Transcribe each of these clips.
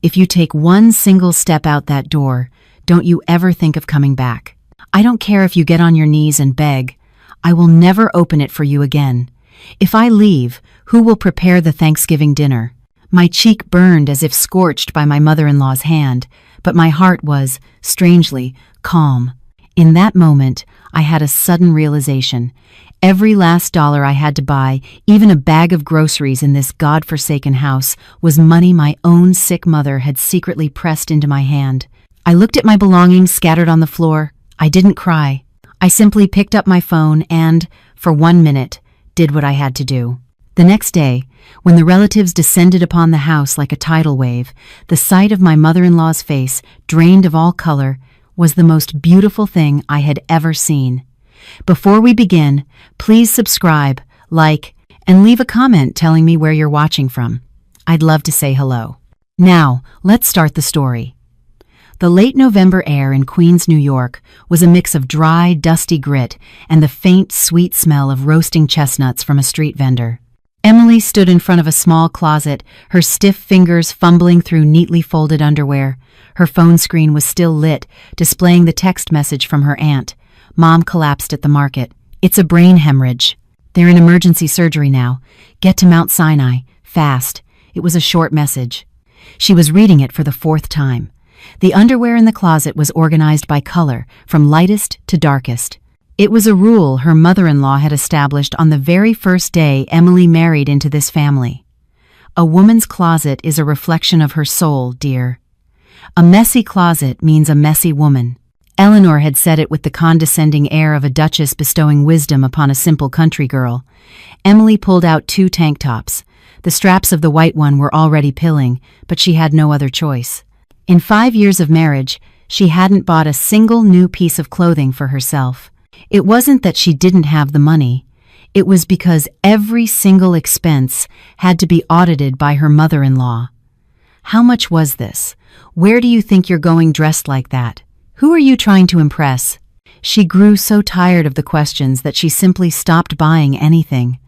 If you take one single step out that door, don't you ever think of coming back. I don't care if you get on your knees and beg. I will never open it for you again. If I leave, who will prepare the Thanksgiving dinner? My cheek burned as if scorched by my mother-in-law's hand, but my heart was, strangely, calm. In that moment, I had a sudden realization. Every last dollar I had to buy, even a bag of groceries in this God-forsaken house, was money my own sick mother had secretly pressed into my hand. I looked at my belongings scattered on the floor. I didn't cry. I simply picked up my phone and, for 1 minute, did what I had to do. The next day, when the relatives descended upon the house like a tidal wave, the sight of my mother-in-law's face, drained of all color, was the most beautiful thing I had ever seen. Before we begin, please subscribe, like, and leave a comment telling me where you're watching from. I'd love to say hello. Now, let's start the story. The late November air in Queens, New York, was a mix of dry, dusty grit and the faint, sweet smell of roasting chestnuts from a street vendor. Emily stood in front of a small closet, her stiff fingers fumbling through neatly folded underwear. Her phone screen was still lit, displaying the text message from her aunt. Mom collapsed at the market. It's a brain hemorrhage. They're in emergency surgery now. Get to Mount Sinai, fast. It was a short message. She was reading it for the 4th time. The underwear in the closet was organized by color, from lightest to darkest. It was a rule her mother-in-law had established on the very first day Emily married into this family. A woman's closet is a reflection of her soul, dear. A messy closet means a messy woman. Eleanor had said it with the condescending air of a duchess bestowing wisdom upon a simple country girl. Emily pulled out 2 tank tops. The straps of the white one were already pilling, but she had no other choice. In 5 years of marriage, she hadn't bought a single new piece of clothing for herself. It wasn't that she didn't have the money. It was because every single expense had to be audited by her mother-in-law. How much was this? Where do you think you're going dressed like that? Who are you trying to impress? She grew so tired of the questions that she simply stopped buying anything.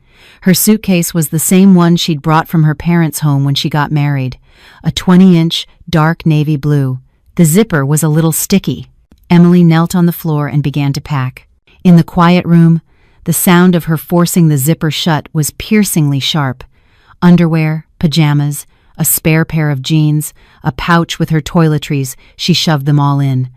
Her suitcase was the same one she'd brought from her parents' home when she got married, a 20-inch, dark navy blue. The zipper was a little sticky. Emily knelt on the floor and began to pack. In the quiet room, the sound of her forcing the zipper shut was piercingly sharp. Underwear, pajamas, a spare pair of jeans, a pouch with her toiletries, she shoved them all in.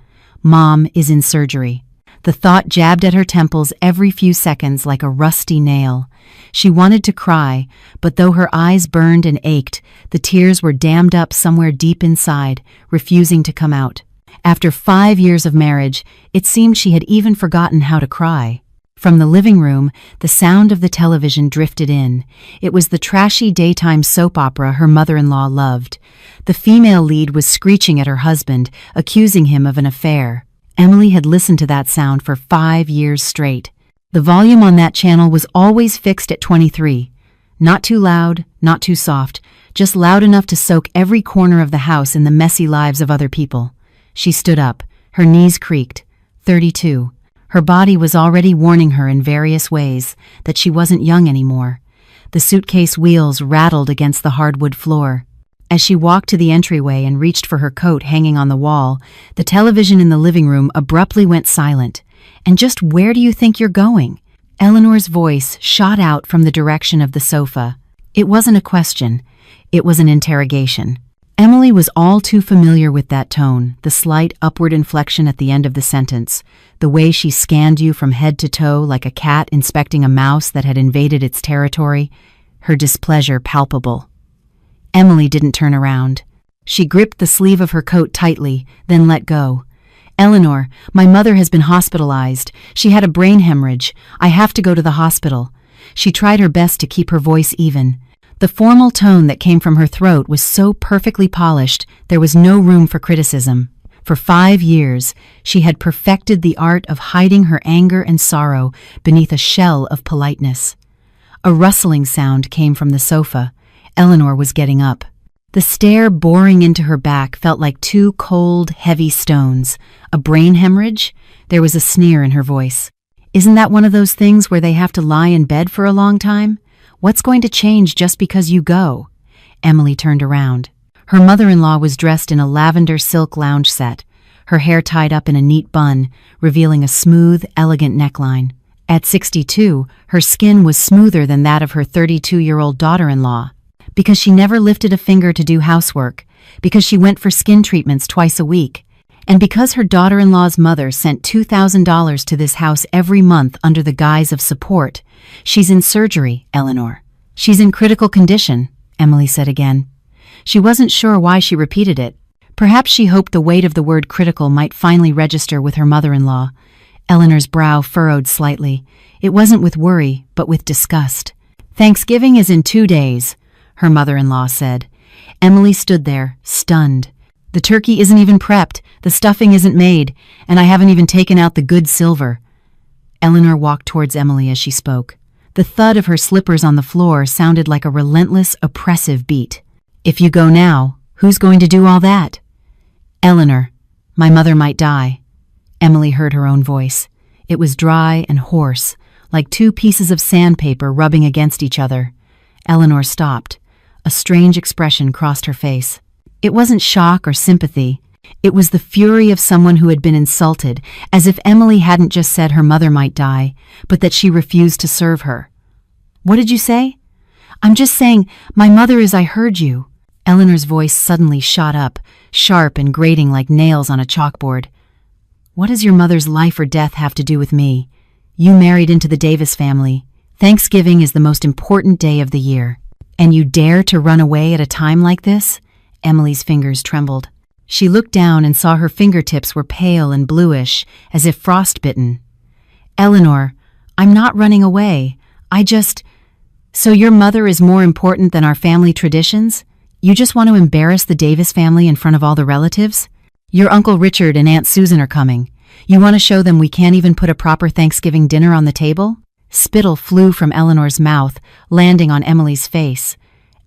Mom is in surgery. The thought jabbed at her temples every few seconds like a rusty nail. She wanted to cry, but though her eyes burned and ached, the tears were dammed up somewhere deep inside, refusing to come out. After 5 years of marriage, it seemed she had even forgotten how to cry. From the living room, the sound of the television drifted in. It was the trashy daytime soap opera her mother-in-law loved. The female lead was screeching at her husband, accusing him of an affair. Emily had listened to that sound for 5 years straight. The volume on that channel was always fixed at 23. Not too loud, not too soft, just loud enough to soak every corner of the house in the messy lives of other people. She stood up. Her knees creaked. 32. Her body was already warning her in various ways that she wasn't young anymore. The suitcase wheels rattled against the hardwood floor. As she walked to the entryway and reached for her coat hanging on the wall, the television in the living room abruptly went silent. And just where do you think you're going? Eleanor's voice shot out from the direction of the sofa. It wasn't a question. It was an interrogation. Emily was all too familiar with that tone, the slight upward inflection at the end of the sentence, the way she scanned you from head to toe like a cat inspecting a mouse that had invaded its territory, her displeasure palpable. Emily didn't turn around. She gripped the sleeve of her coat tightly, then let go. Eleanor, my mother has been hospitalized. She had a brain hemorrhage. I have to go to the hospital. She tried her best to keep her voice even. The formal tone that came from her throat was so perfectly polished, there was no room for criticism. For 5 years, she had perfected the art of hiding her anger and sorrow beneath a shell of politeness. A rustling sound came from the sofa. Eleanor was getting up. The stare boring into her back felt like 2 cold, heavy stones. A brain hemorrhage? There was a sneer in her voice. Isn't that one of those things where they have to lie in bed for a long time? What's going to change just because you go? Emily turned around. Her mother-in-law was dressed in a lavender silk lounge set, her hair tied up in a neat bun, revealing a smooth, elegant neckline. At 62, her skin was smoother than that of her 32-year-old daughter-in-law. Because she never lifted a finger to do housework, because she went for skin treatments twice a week, and because her daughter-in-law's mother sent $2,000 to this house every month under the guise of support. She's in surgery, Eleanor. She's in critical condition, Emily said again. She wasn't sure why she repeated it. Perhaps she hoped the weight of the word critical might finally register with her mother-in-law. Eleanor's brow furrowed slightly. It wasn't with worry, but with disgust. Thanksgiving is in 2 days, her mother-in-law said. Emily stood there, stunned. The turkey isn't even prepped, the stuffing isn't made, and I haven't even taken out the good silver. Eleanor walked towards Emily as she spoke. The thud of her slippers on the floor sounded like a relentless, oppressive beat. If you go now, who's going to do all that? Eleanor, my mother might die. Emily heard her own voice. It was dry and hoarse, like 2 pieces of sandpaper rubbing against each other. Eleanor stopped. A strange expression crossed her face. It wasn't shock or sympathy. It was the fury of someone who had been insulted, as if Emily hadn't just said her mother might die, but that she refused to serve her. What did you say? I'm just saying, my mother is. I heard you. Eleanor's voice suddenly shot up, sharp and grating like nails on a chalkboard. What does your mother's life or death have to do with me? You married into the Davis family. Thanksgiving is the most important day of the year. And you dare to run away at a time like this? Emily's fingers trembled. She looked down and saw her fingertips were pale and bluish, as if frostbitten. Eleanor, I'm not running away. So your mother is more important than our family traditions? You just want to embarrass the Davis family in front of all the relatives? Your Uncle Richard and Aunt Susan are coming. You want to show them we can't even put a proper Thanksgiving dinner on the table? Spittle flew from Eleanor's mouth, landing on Emily's face.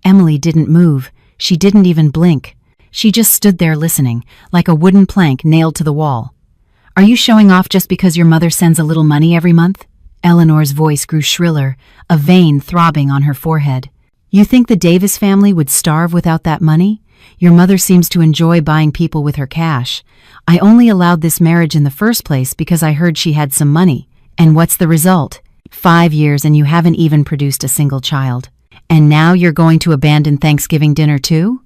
Emily didn't move. She didn't even blink. She just stood there listening, like a wooden plank nailed to the wall. Are you showing off just because your mother sends a little money every month? Eleanor's voice grew shriller, a vein throbbing on her forehead. You think the Davis family would starve without that money? Your mother seems to enjoy buying people with her cash. I only allowed this marriage in the first place because I heard she had some money. And what's the result? 5 years and you haven't even produced a single child. And now you're going to abandon Thanksgiving dinner too?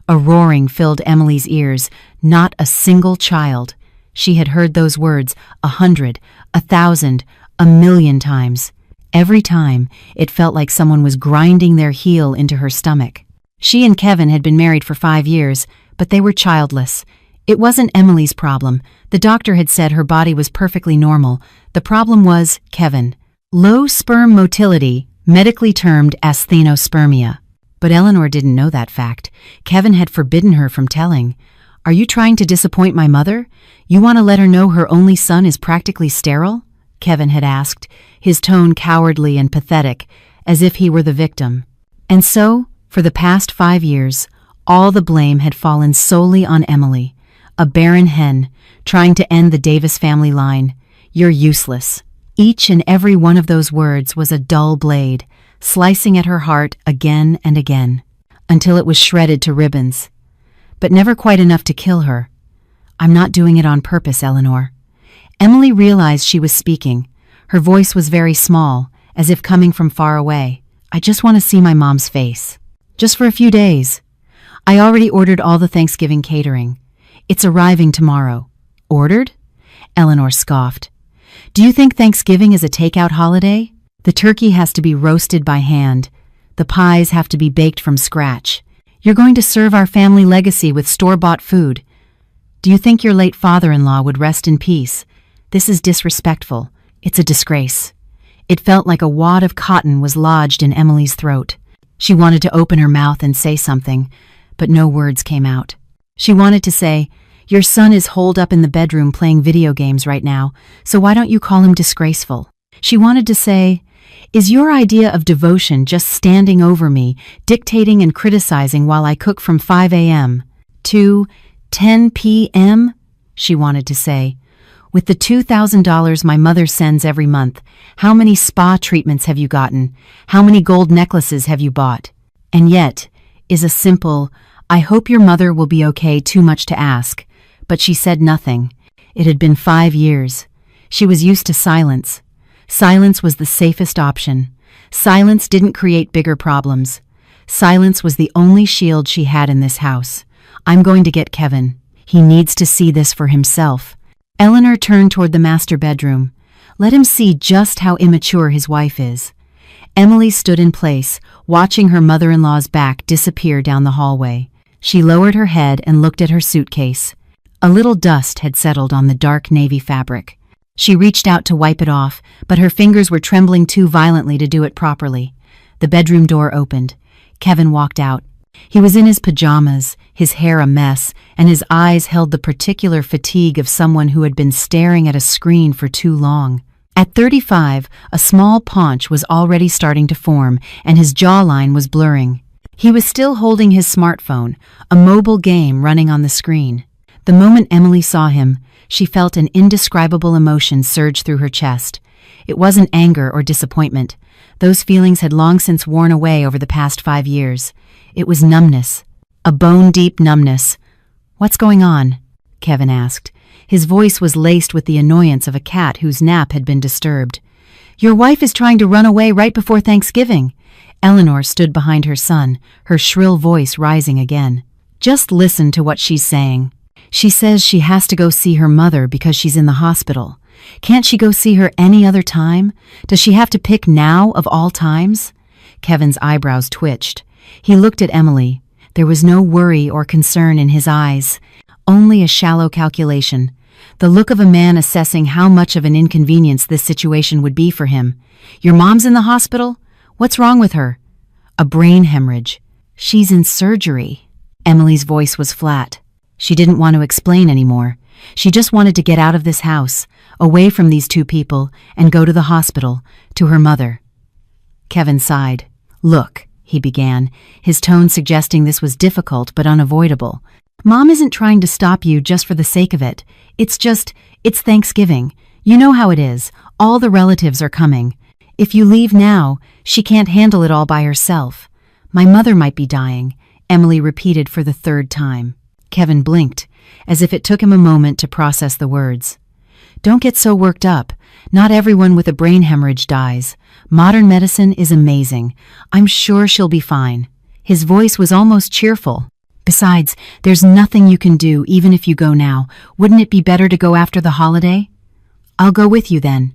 A roaring filled Emily's ears. Not a single child. She had heard those words 100, 1,000, 1,000,000 times. Every time, it felt like someone was grinding their heel into her stomach. She and Kevin had been married for 5 years, but they were childless. It wasn't Emily's problem. The doctor had said her body was perfectly normal. The problem was Kevin. Low sperm motility, medically termed asthenospermia. But Eleanor didn't know that fact. Kevin had forbidden her from telling. Are you trying to disappoint my mother? You want to let her know her only son is practically sterile? Kevin had asked, his tone cowardly and pathetic, as if he were the victim. And so, for the past 5 years, all the blame had fallen solely on Emily, a barren hen, trying to end the Davis family line. You're useless. Each and every one of those words was a dull blade, slicing at her heart again and again, until it was shredded to ribbons. But never quite enough to kill her. I'm not doing it on purpose, Eleanor. Emily realized she was speaking. Her voice was very small, as if coming from far away. I just want to see my mom's face. Just for a few days. I already ordered all the Thanksgiving catering. It's arriving tomorrow. Ordered? Eleanor scoffed. Do you think Thanksgiving is a takeout holiday? The turkey has to be roasted by hand. The pies have to be baked from scratch. You're going to serve our family legacy with store-bought food. Do you think your late father-in-law would rest in peace? This is disrespectful. It's a disgrace. It felt like a wad of cotton was lodged in Emily's throat. She wanted to open her mouth and say something, but no words came out. She wanted to say, your son is holed up in the bedroom playing video games right now, so why don't you call him disgraceful? She wanted to say, is your idea of devotion just standing over me, dictating and criticizing while I cook from 5 a.m. to 10 p.m.? She wanted to say, with the $2,000 my mother sends every month, how many spa treatments have you gotten? How many gold necklaces have you bought? And yet, is a simple, I hope your mother will be okay, too much to ask. But she said nothing. It had been 5 years. She was used to silence. Silence was the safest option. Silence didn't create bigger problems. Silence was the only shield she had in this house. I'm going to get Kevin. He needs to see this for himself. Eleanor turned toward the master bedroom. Let him see just how immature his wife is. Emily stood in place, watching her mother-in-law's back disappear down the hallway. She lowered her head and looked at her suitcase. A little dust had settled on the dark navy fabric. She reached out to wipe it off, but her fingers were trembling too violently to do it properly. The bedroom door opened. Kevin walked out. He was in his pajamas, his hair a mess, and his eyes held the particular fatigue of someone who had been staring at a screen for too long. At 35, a small paunch was already starting to form, and his jawline was blurring. He was still holding his smartphone, a mobile game running on the screen. The moment Emily saw him, she felt an indescribable emotion surge through her chest. It wasn't anger or disappointment. Those feelings had long since worn away over the past 5 years. It was numbness, a bone-deep numbness. "What's going on?" Kevin asked. His voice was laced with the annoyance of a cat whose nap had been disturbed. "Your wife is trying to run away right before Thanksgiving." Eleanor stood behind her son, her shrill voice rising again. "Just listen to what she's saying. She says she has to go see her mother because she's in the hospital. Can't she go see her any other time? Does she have to pick now of all times?" Kevin's eyebrows twitched. He looked at Emily. There was no worry or concern in his eyes, only a shallow calculation. The look of a man assessing how much of an inconvenience this situation would be for him. "Your mom's in the hospital? What's wrong with her?" "A brain hemorrhage." "She's in surgery." Emily's voice was flat. She didn't want to explain anymore. She just wanted to get out of this house, away from these two people, and go to the hospital, to her mother. Kevin sighed. "Look," he began, his tone suggesting this was difficult but unavoidable. "Mom isn't trying to stop you just for the sake of it. It's Thanksgiving. You know how it is. All the relatives are coming. If you leave now, she can't handle it all by herself. My mother might be dying," Emily repeated for the 3rd time. Kevin blinked, as if it took him a moment to process the words. "Don't get so worked up. Not everyone with a brain hemorrhage dies. Modern medicine is amazing. I'm sure she'll be fine." His voice was almost cheerful. "Besides, there's nothing you can do even if you go now. Wouldn't it be better to go after the holiday?" "I'll go with you then."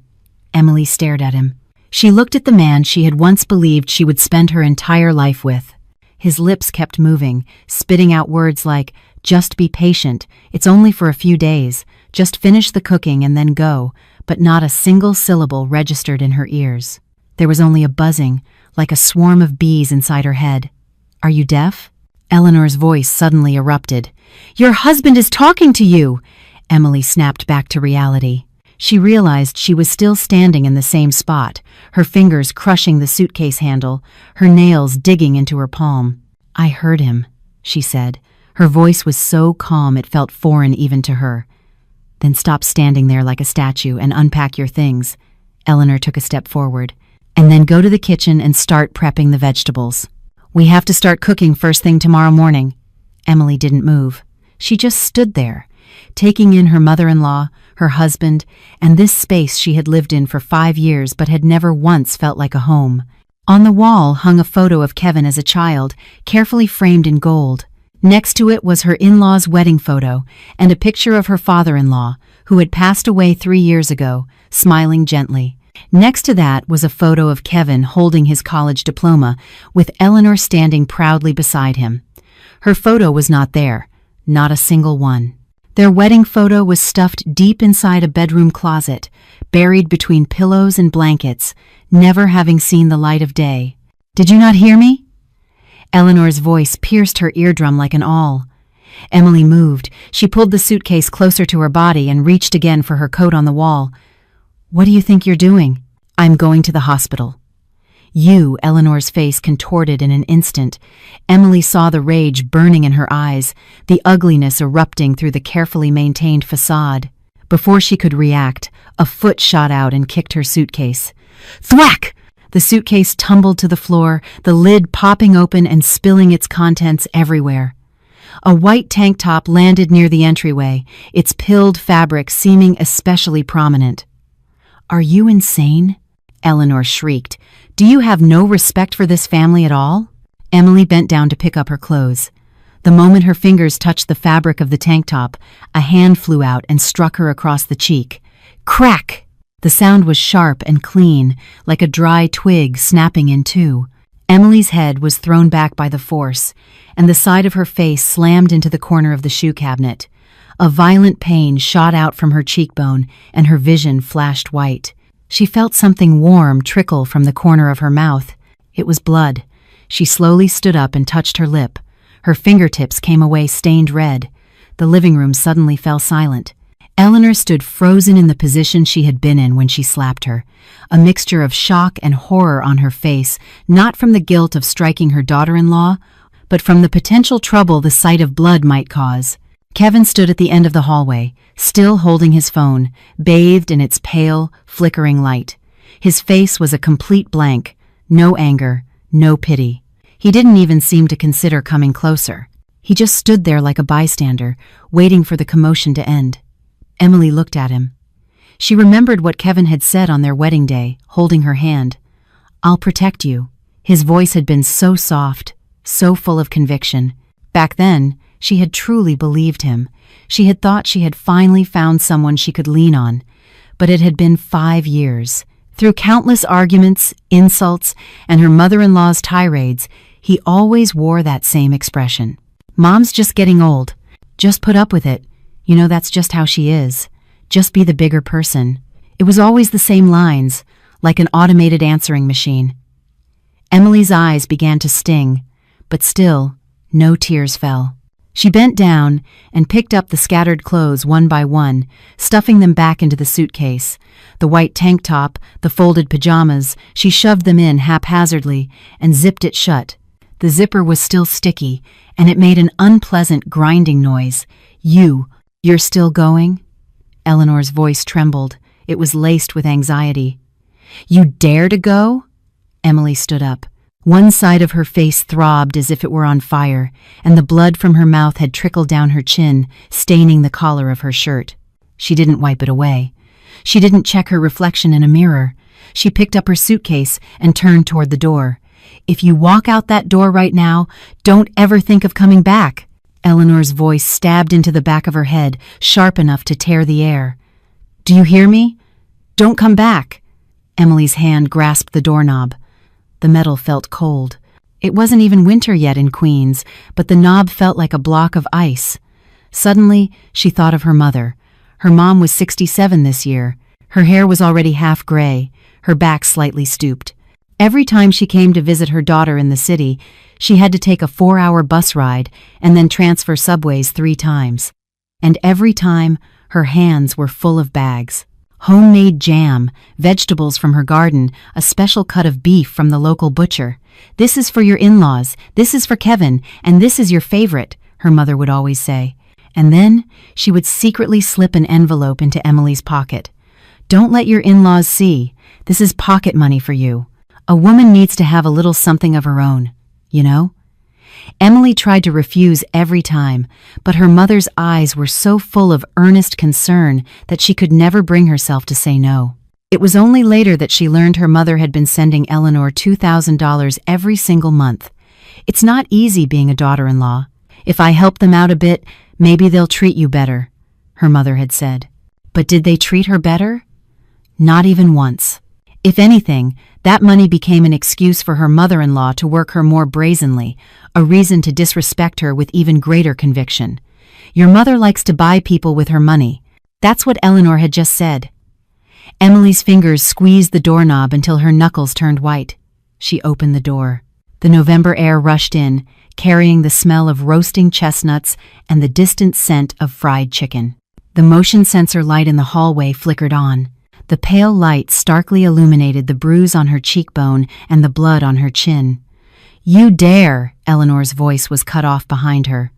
Emily stared at him. She looked at the man she had once believed she would spend her entire life with. His lips kept moving, spitting out words like, "Just be patient. It's only for a few days. Just finish the cooking and then go," but not a single syllable registered in her ears. There was only a buzzing, like a swarm of bees inside her head. "Are you deaf?" Eleanor's voice suddenly erupted. "Your husband is talking to you!" Emily snapped back to reality. She realized she was still standing in the same spot, her fingers crushing the suitcase handle, her nails digging into her palm. "I heard him," she said. Her voice was so calm it felt foreign even to her. "Then stop standing there like a statue and unpack your things." Eleanor took a step forward. "And then go to the kitchen and start prepping the vegetables. We have to start cooking first thing tomorrow morning." Emily didn't move. She just stood there, taking in her mother-in-law, her husband, and this space she had lived in for 5 years but had never once felt like a home. On the wall hung a photo of Kevin as a child, carefully framed in gold. Next to it was her in-law's wedding photo and a picture of her father-in-law, who had passed away 3 years ago, smiling gently. Next to that was a photo of Kevin holding his college diploma, with Eleanor standing proudly beside him. Her photo was not there, not a single one. Their wedding photo was stuffed deep inside a bedroom closet, buried between pillows and blankets, never having seen the light of day. "Did you not hear me?" Eleanor's voice pierced her eardrum like an awl. Emily moved. She pulled the suitcase closer to her body and reached again for her coat on the wall. "What do you think you're doing?" "I'm going to the hospital." "You," Eleanor's face contorted in an instant. Emily saw the rage burning in her eyes, the ugliness erupting through the carefully maintained facade. Before she could react, a foot shot out and kicked her suitcase. Thwack! The suitcase tumbled to the floor, the lid popping open and spilling its contents everywhere. A white tank top landed near the entryway, its pilled fabric seeming especially prominent. "Are you insane?" Eleanor shrieked. "Do you have no respect for this family at all?" Emily bent down to pick up her clothes. The moment her fingers touched the fabric of the tank top, a hand flew out and struck her across the cheek. Crack! The sound was sharp and clean, like a dry twig snapping in two. Emily's head was thrown back by the force, and the side of her face slammed into the corner of the shoe cabinet. A violent pain shot out from her cheekbone, and her vision flashed white. She felt something warm trickle from the corner of her mouth. It was blood. She slowly stood up and touched her lip. Her fingertips came away stained red. The living room suddenly fell silent. Eleanor stood frozen in the position she had been in when she slapped her, a mixture of shock and horror on her face, not from the guilt of striking her daughter-in-law, but from the potential trouble the sight of blood might cause. Kevin stood at the end of the hallway, still holding his phone, bathed in its pale, flickering light. His face was a complete blank, no anger, no pity. He didn't even seem to consider coming closer. He just stood there like a bystander, waiting for the commotion to end. Emily looked at him. She remembered what Kevin had said on their wedding day, holding her hand. "I'll protect you." His voice had been so soft, so full of conviction. Back then, she had truly believed him. She had thought she had finally found someone she could lean on. But it had been 5 years. Through countless arguments, insults, and her mother-in-law's tirades, he always wore that same expression. "Mom's just getting old. Just put up with it. You know, that's just how she is. Just be the bigger person." It was always the same lines, like an automated answering machine. Emily's eyes began to sting, but still, no tears fell. She bent down and picked up the scattered clothes one by one, stuffing them back into the suitcase. The white tank top, the folded pajamas, she shoved them in haphazardly and zipped it shut. The zipper was still sticky, and it made an unpleasant grinding noise. You're still going?" Eleanor's voice trembled. It was laced with anxiety. "You dare to go?" Emily stood up. One side of her face throbbed as if it were on fire, and the blood from her mouth had trickled down her chin, staining the collar of her shirt. She didn't wipe it away. She didn't check her reflection in a mirror. She picked up her suitcase and turned toward the door. "If you walk out that door right now, don't ever think of coming back." Eleanor's voice stabbed into the back of her head, sharp enough to tear the air. "Do you hear me? Don't come back." Emily's hand grasped the doorknob. The metal felt cold. It wasn't even winter yet in Queens, but the knob felt like a block of ice. Suddenly, she thought of her mother. Her mom was 67 this year. Her hair was already half gray, her back slightly stooped. Every time she came to visit her daughter in the city, she had to take a 4-hour bus ride and then transfer subways 3 times. And every time, her hands were full of bags. Homemade jam, vegetables from her garden, a special cut of beef from the local butcher. "This is for your in-laws, this is for Kevin, and this is your favorite," her mother would always say. And then she would secretly slip an envelope into Emily's pocket. "Don't let your in-laws see. This is pocket money for you. A woman needs to have a little something of her own, you know?" Emily tried to refuse every time, but her mother's eyes were so full of earnest concern that she could never bring herself to say no. It was only later that she learned her mother had been sending Eleanor $2,000 every single month. "It's not easy being a daughter-in-law. If I help them out a bit, maybe they'll treat you better," her mother had said. But did they treat her better? Not even once. If anything, that money became an excuse for her mother-in-law to work her more brazenly, a reason to disrespect her with even greater conviction. "Your mother likes to buy people with her money." That's what Eleanor had just said. Emily's fingers squeezed the doorknob until her knuckles turned white. She opened the door. The November air rushed in, carrying the smell of roasting chestnuts and the distant scent of fried chicken. The motion sensor light in the hallway flickered on. The pale light starkly illuminated the bruise on her cheekbone and the blood on her chin. "You dare!" Eleanor's voice was cut off behind her.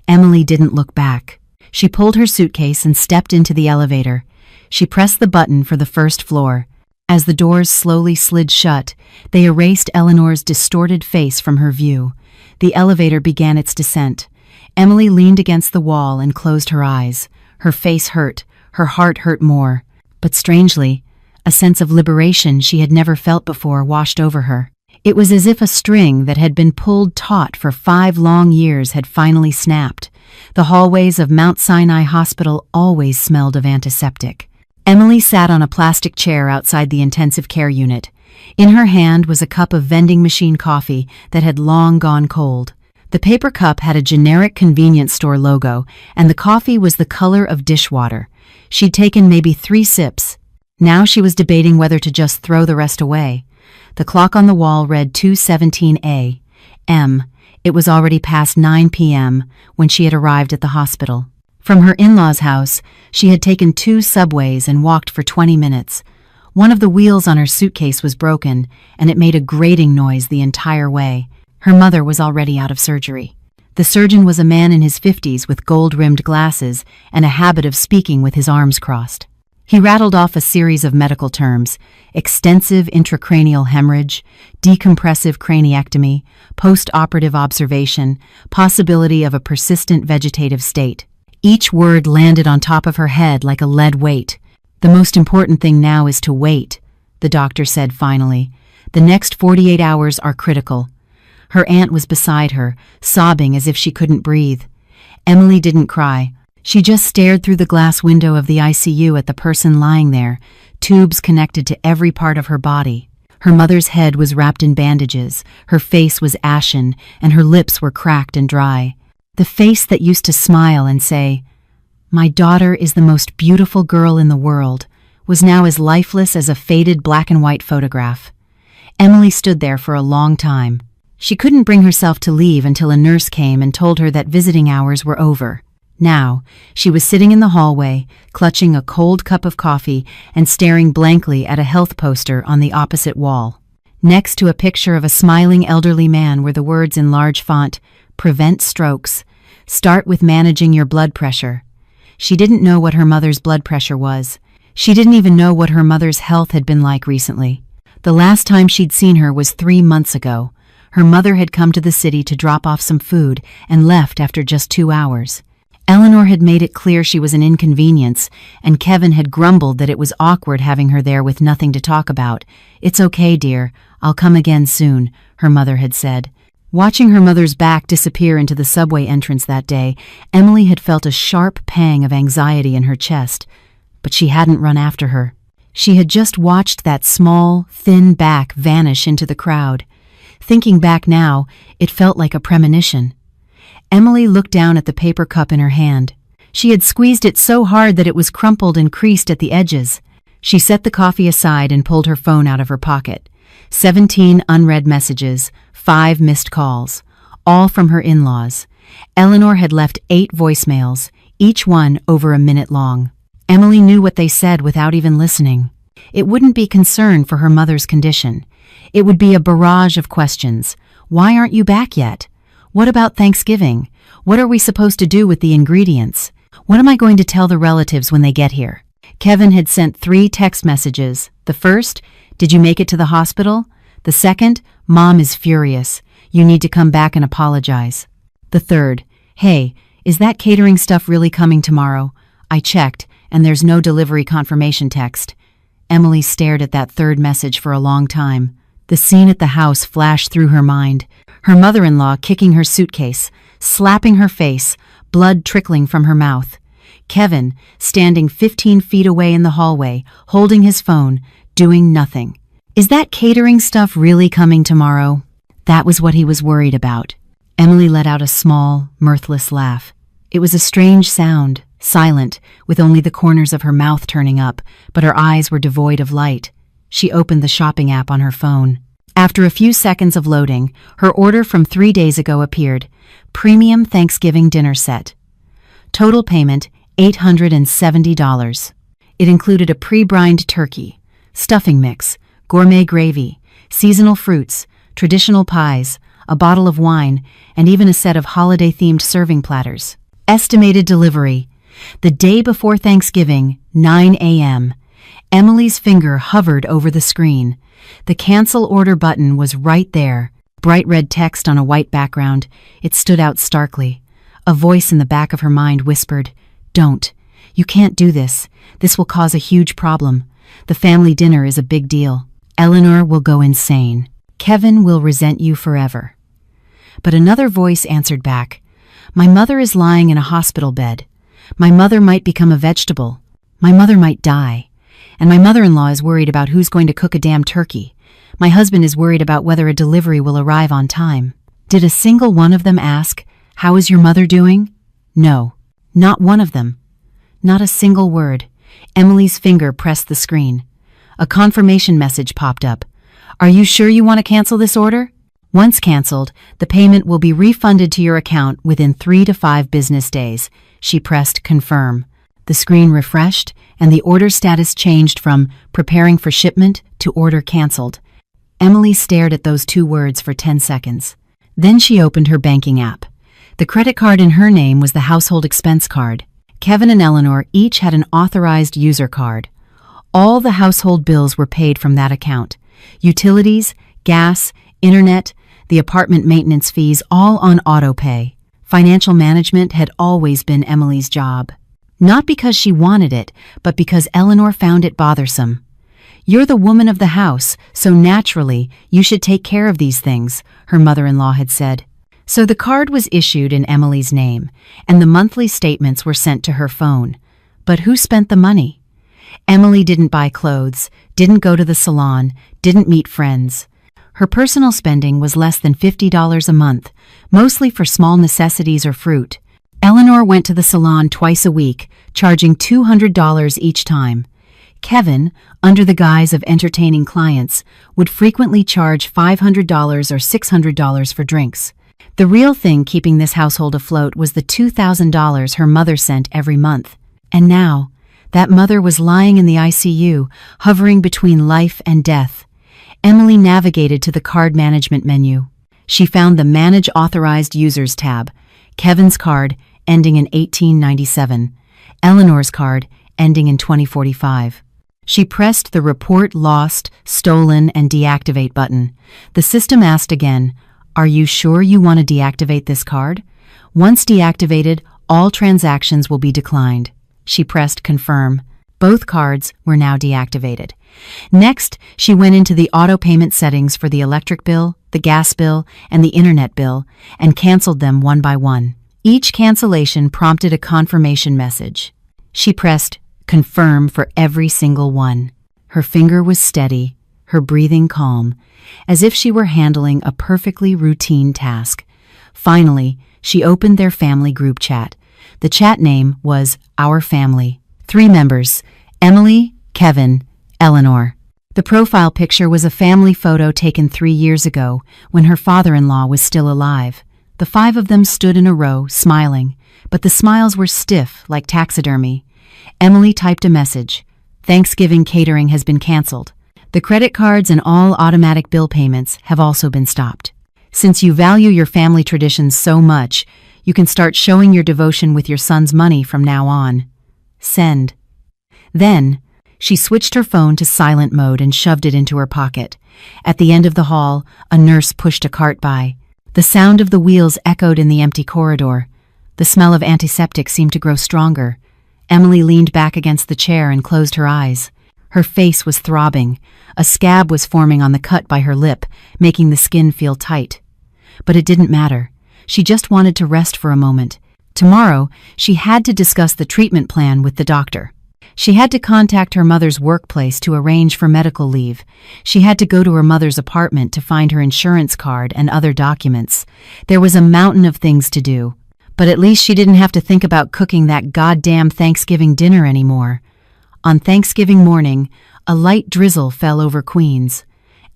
Emily didn't look back. She pulled her suitcase and stepped into the elevator. She pressed the button for the first floor. As the doors slowly slid shut, they erased Eleanor's distorted face from her view. The elevator began its descent. Emily leaned against the wall and closed her eyes. Her face hurt, her heart hurt more. But strangely, a sense of liberation she had never felt before washed over her. It was as if a string that had been pulled taut for 5 long years had finally snapped. The hallways of Mount Sinai Hospital always smelled of antiseptic. Emily sat on a plastic chair outside the intensive care unit. In her hand was a cup of vending machine coffee that had long gone cold. The paper cup had a generic convenience store logo, and the coffee was the color of dishwater. She'd taken maybe 3 sips. Now she was debating whether to just throw the rest away. The clock on the wall read 2:17 a.m. It was already past 9 p.m. when she had arrived at the hospital. From her in-laws' house, she had taken 2 subways and walked for 20 minutes. One of the wheels on her suitcase was broken, and it made a grating noise the entire way. Her mother was already out of surgery. The surgeon was a man in his 50s with gold-rimmed glasses and a habit of speaking with his arms crossed. He rattled off a series of medical terms: extensive intracranial hemorrhage, decompressive craniectomy, post-operative observation, possibility of a persistent vegetative state. Each word landed on top of her head like a lead weight. "The most important thing now is to wait," the doctor said finally. "The next 48 hours are critical." Her aunt was beside her, sobbing as if she couldn't breathe. Emily didn't cry. She just stared through the glass window of the ICU at the person lying there, tubes connected to every part of her body. Her mother's head was wrapped in bandages, her face was ashen, and her lips were cracked and dry. The face that used to smile and say, "My daughter is the most beautiful girl in the world," was now as lifeless as a faded black and white photograph. Emily stood there for a long time. She couldn't bring herself to leave until a nurse came and told her that visiting hours were over. Now, she was sitting in the hallway, clutching a cold cup of coffee and staring blankly at a health poster on the opposite wall. Next to a picture of a smiling elderly man were the words in large font, "Prevent strokes. Start with managing your blood pressure." She didn't know what her mother's blood pressure was. She didn't even know what her mother's health had been like recently. The last time she'd seen her was 3 months ago. Her mother had come to the city to drop off some food and left after just 2 hours. Eleanor had made it clear she was an inconvenience, and Kevin had grumbled that it was awkward having her there with nothing to talk about. "It's okay, dear. I'll come again soon," her mother had said. Watching her mother's back disappear into the subway entrance that day, Emily had felt a sharp pang of anxiety in her chest, but she hadn't run after her. She had just watched that small, thin back vanish into the crowd. Thinking back now, it felt like a premonition. Emily looked down at the paper cup in her hand. She had squeezed it so hard that it was crumpled and creased at the edges. She set the coffee aside and pulled her phone out of her pocket. 17 unread messages, 5 missed calls, all from her in-laws. Eleanor had left 8 voicemails, each one over a minute long. Emily knew what they said without even listening. It wouldn't be concern for her mother's condition. It would be a barrage of questions. Why aren't you back yet? What about Thanksgiving? What are we supposed to do with the ingredients? What am I going to tell the relatives when they get here? Kevin had sent 3 text messages. The first, "Did you make it to the hospital?" The second, "Mom is furious. You need to come back and apologize." The third, "Hey, is that catering stuff really coming tomorrow? I checked, and there's no delivery confirmation text." Emily stared at that third message for a long time. The scene at the house flashed through her mind. Her mother-in-law kicking her suitcase, slapping her face, blood trickling from her mouth. Kevin standing 15 feet away in the hallway, holding his phone, doing nothing. Is that catering stuff really coming tomorrow? That was what he was worried about. Emily let out a small, mirthless laugh. It was a strange sound, silent, with only the corners of her mouth turning up, but her eyes were devoid of light. She opened the shopping app on her phone. After a few seconds of loading, her order from 3 days ago appeared. Premium Thanksgiving dinner set. Total payment, $870. It included a pre-brined turkey, stuffing mix, gourmet gravy, seasonal fruits, traditional pies, a bottle of wine, and even a set of holiday-themed serving platters. Estimated delivery. The day before Thanksgiving, 9 a.m. Emily's finger hovered over the screen. The cancel order button was right there. Bright red text on a white background. It stood out starkly. A voice in the back of her mind whispered, "Don't. You can't do this. This will cause a huge problem. The family dinner is a big deal. Eleanor will go insane. Kevin will resent you forever." But another voice answered back, "My mother is lying in a hospital bed. My mother might become a vegetable. My mother might die. And my mother-in-law is worried about who's going to cook a damn turkey. My husband is worried about whether a delivery will arrive on time." Did a single one of them ask, "How is your mother doing?" No, not one of them. Not a single word. Emily's finger pressed the screen. A confirmation message popped up. "Are you sure you want to cancel this order? Once canceled, the payment will be refunded to your account within 3 to 5 business days." She pressed confirm. The screen refreshed, and the order status changed from preparing for shipment to order canceled. Emily stared at those 2 words for 10 seconds. Then she opened her banking app. The credit card in her name was the household expense card. Kevin and Eleanor each had an authorized user card. All the household bills were paid from that account. Utilities, gas, internet, the apartment maintenance fees, all on auto-pay. Financial management had always been Emily's job. Not because she wanted it, but because Eleanor found it bothersome. "You're the woman of the house, so naturally you should take care of these things," her mother-in-law had said. So the card was issued in Emily's name, and the monthly statements were sent to her phone. But who spent the money? Emily didn't buy clothes, didn't go to the salon, didn't meet friends. Her personal spending was less than $50 a month, mostly for small necessities or fruit. Eleanor went to the salon twice a week, charging $200 each time. Kevin, under the guise of entertaining clients, would frequently charge $500 or $600 for drinks. The real thing keeping this household afloat was the $2,000 her mother sent every month. And now, that mother was lying in the ICU, hovering between life and death. Emily navigated to the card management menu. She found the Manage Authorized Users tab, Kevin's card ending in 1897, Eleanor's card ending in 2045. She pressed the Report Lost, Stolen, and Deactivate button. The system asked again, "Are you sure you want to deactivate this card? Once deactivated, all transactions will be declined." She pressed Confirm. Both cards were now deactivated. Next, she went into the auto payment settings for the electric bill, the gas bill, and the internet bill, and canceled them one by one. Each cancellation prompted a confirmation message. She pressed Confirm for every single one. Her finger was steady, her breathing calm, as if she were handling a perfectly routine task. Finally, she opened their family group chat. The chat name was Our Family. 3 members, Emily, Kevin, Eleanor. The profile picture was a family photo taken 3 years ago when her father-in-law was still alive. The 5 of them stood in a row, smiling, but the smiles were stiff like taxidermy. Emily typed a message. "Thanksgiving catering has been canceled. The credit cards and all automatic bill payments have also been stopped. Since you value your family traditions so much, you can start showing your devotion with your son's money from now on. Send." Then, she switched her phone to silent mode and shoved it into her pocket. At the end of the hall, a nurse pushed a cart by. The sound of the wheels echoed in the empty corridor. The smell of antiseptic seemed to grow stronger. Emily leaned back against the chair and closed her eyes. Her face was throbbing. A scab was forming on the cut by her lip, making the skin feel tight. But it didn't matter. She just wanted to rest for a moment. Tomorrow, she had to discuss the treatment plan with the doctor. She had to contact her mother's workplace to arrange for medical leave. She had to go to her mother's apartment to find her insurance card and other documents. There was a mountain of things to do. But at least she didn't have to think about cooking that goddamn Thanksgiving dinner anymore. On Thanksgiving morning, a light drizzle fell over Queens.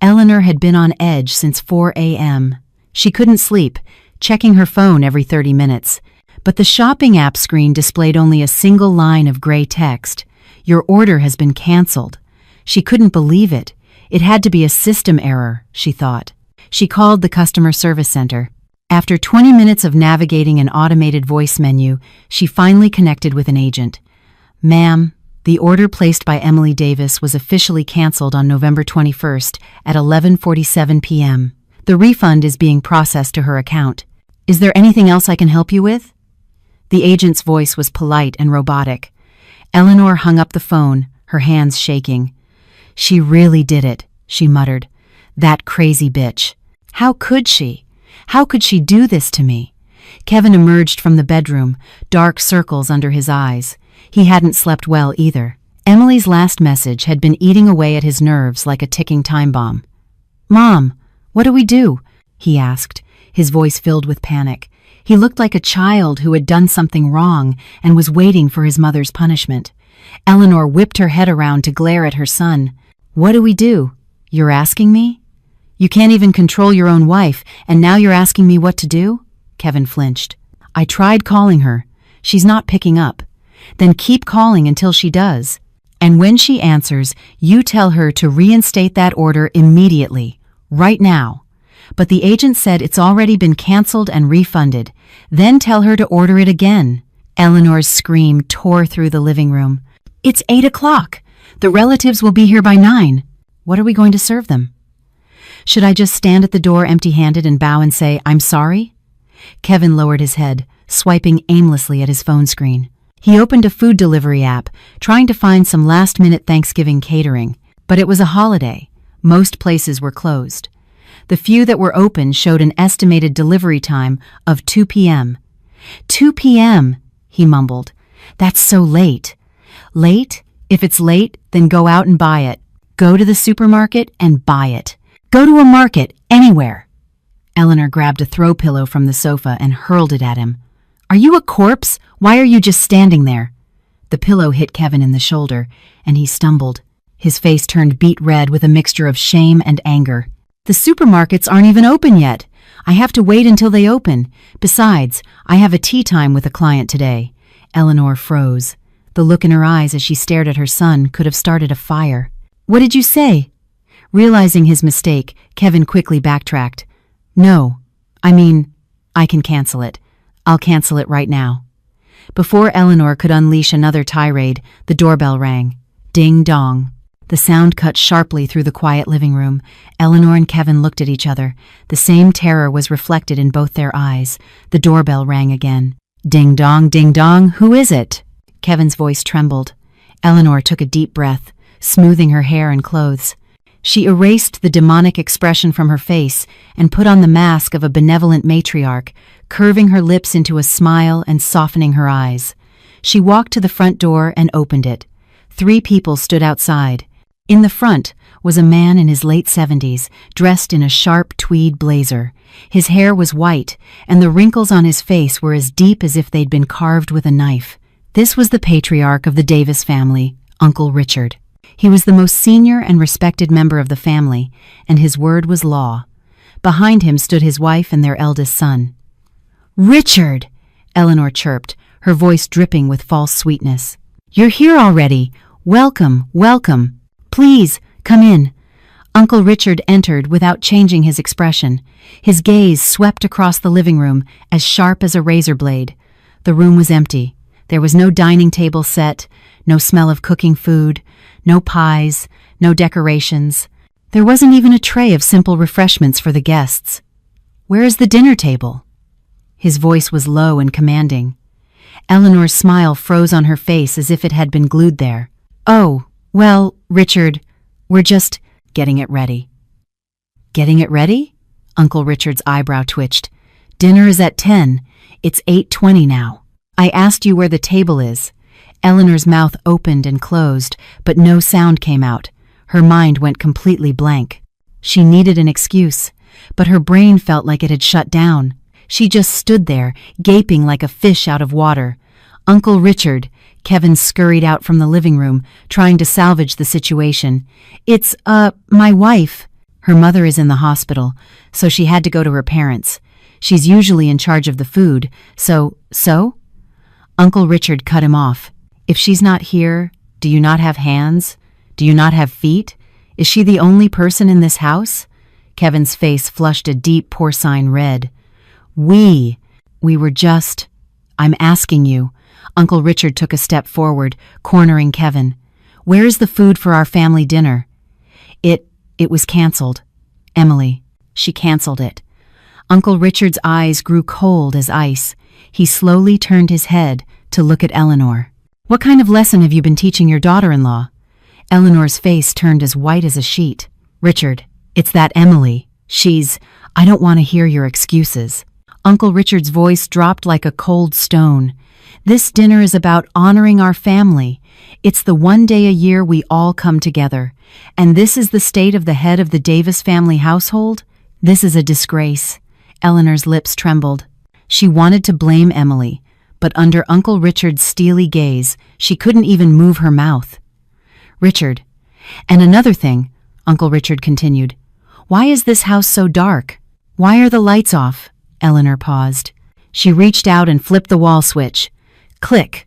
Eleanor had been on edge since 4 a.m. She couldn't sleep, checking her phone every 30 minutes. But the shopping app screen displayed only a single line of gray text. "Your order has been canceled." She couldn't believe it. It had to be a system error, she thought. She called the customer service center. After 20 minutes of navigating an automated voice menu, she finally connected with an agent. "Ma'am, the order placed by Emily Davis was officially canceled on November 21st at 11:47 p.m. The refund is being processed to her account. Is there anything else I can help you with?" The agent's voice was polite and robotic. Eleanor hung up the phone, her hands shaking. "She really did it," she muttered. "That crazy bitch. How could she? How could she do this to me?" Kevin emerged from the bedroom, dark circles under his eyes. He hadn't slept well either. Emily's last message had been eating away at his nerves like a ticking time bomb. "Mom, what do we do?" he asked, his voice filled with panic. He looked like a child who had done something wrong and was waiting for his mother's punishment. Eleanor whipped her head around to glare at her son. "What do we do? You're asking me? You can't even control your own wife, and now you're asking me what to do?" Kevin flinched. "I tried calling her. She's not picking up. Then keep calling until she does. And when she answers, you tell her to reinstate that order immediately, right now. But the agent said it's already been canceled and refunded. Then tell her to order it again." Eleanor's scream tore through the living room. "It's 8 o'clock. The relatives will be here by 9. What are we going to serve them? Should I just stand at the door empty-handed and bow and say, 'I'm sorry'?" Kevin lowered his head, swiping aimlessly at his phone screen. He opened a food delivery app, trying to find some last-minute Thanksgiving catering. But it was a holiday. Most places were closed. The few that were open showed an estimated delivery time of 2 p.m. 2 p.m., he mumbled. "That's so late." "Late? If it's late, then go out and buy it. Go to the supermarket and buy it. Go to a market, anywhere." Eleanor grabbed a throw pillow from the sofa and hurled it at him. "Are you a corpse? Why are you just standing there?" The pillow hit Kevin in the shoulder, and he stumbled. His face turned beet red with a mixture of shame and anger. "The supermarkets aren't even open yet. I have to wait until they open. Besides, I have a tea time with a client today." Eleanor froze. The look in her eyes as she stared at her son could have started a fire. "What did you say?" Realizing his mistake, Kevin quickly backtracked. "No, I can cancel it. I'll cancel it right now." Before Eleanor could unleash another tirade, the doorbell rang. Ding dong. The sound cut sharply through the quiet living room. Eleanor and Kevin looked at each other. The same terror was reflected in both their eyes. The doorbell rang again. Ding dong, who is it? Kevin's voice trembled. Eleanor took a deep breath, smoothing her hair and clothes. She erased the demonic expression from her face and put on the mask of a benevolent matriarch, curving her lips into a smile and softening her eyes. She walked to the front door and opened it. 3 people stood outside. In the front was a man in his late 70s, dressed in a sharp tweed blazer. His hair was white, and the wrinkles on his face were as deep as if they'd been carved with a knife. This was the patriarch of the Davis family, Uncle Richard. He was the most senior and respected member of the family, and his word was law. Behind him stood his wife and their eldest son. "Richard!" Eleanor chirped, her voice dripping with false sweetness. "You're here already. Welcome, welcome. Please, come in." Uncle Richard entered without changing his expression. His gaze swept across the living room, as sharp as a razor blade. The room was empty. There was no dining table set, no smell of cooking food, no pies, no decorations. There wasn't even a tray of simple refreshments for the guests. "Where is the dinner table?" His voice was low and commanding. Eleanor's smile froze on her face as if it had been glued there. "Oh, well, Richard, we're just getting it ready." "Getting it ready?" Uncle Richard's eyebrow twitched. "Dinner is at 10. It's 8:20 now. I asked you where the table is." Eleanor's mouth opened and closed, but no sound came out. Her mind went completely blank. She needed an excuse, but her brain felt like it had shut down. She just stood there, gaping like a fish out of water. "Uncle Richard," Kevin scurried out from the living room, trying to salvage the situation. "It's, my wife. Her mother is in the hospital, so she had to go to her parents'. She's usually in charge of the food, so? Uncle Richard cut him off. "If she's not here, do you not have hands? Do you not have feet? Is she the only person in this house?" Kevin's face flushed a deep porcine red. We were just... I'm asking you." Uncle Richard took a step forward, cornering Kevin. "Where is the food for our family dinner?" It was canceled. Emily. She canceled it." Uncle Richard's eyes grew cold as ice. He slowly turned his head to look at Eleanor. "What kind of lesson have you been teaching your daughter-in-law?" Eleanor's face turned as white as a sheet. "Richard, it's that Emily. I don't want to hear your excuses." Uncle Richard's voice dropped like a cold stone. "This dinner is about honoring our family. It's the one day a year we all come together. And this is the state of the head of the Davis family household? This is a disgrace." Eleanor's lips trembled. She wanted to blame Emily, but under Uncle Richard's steely gaze, she couldn't even move her mouth. "Richard, and another thing," Uncle Richard continued. "Why is this house so dark? Why are the lights off?" Eleanor paused. She reached out and flipped the wall switch. Click.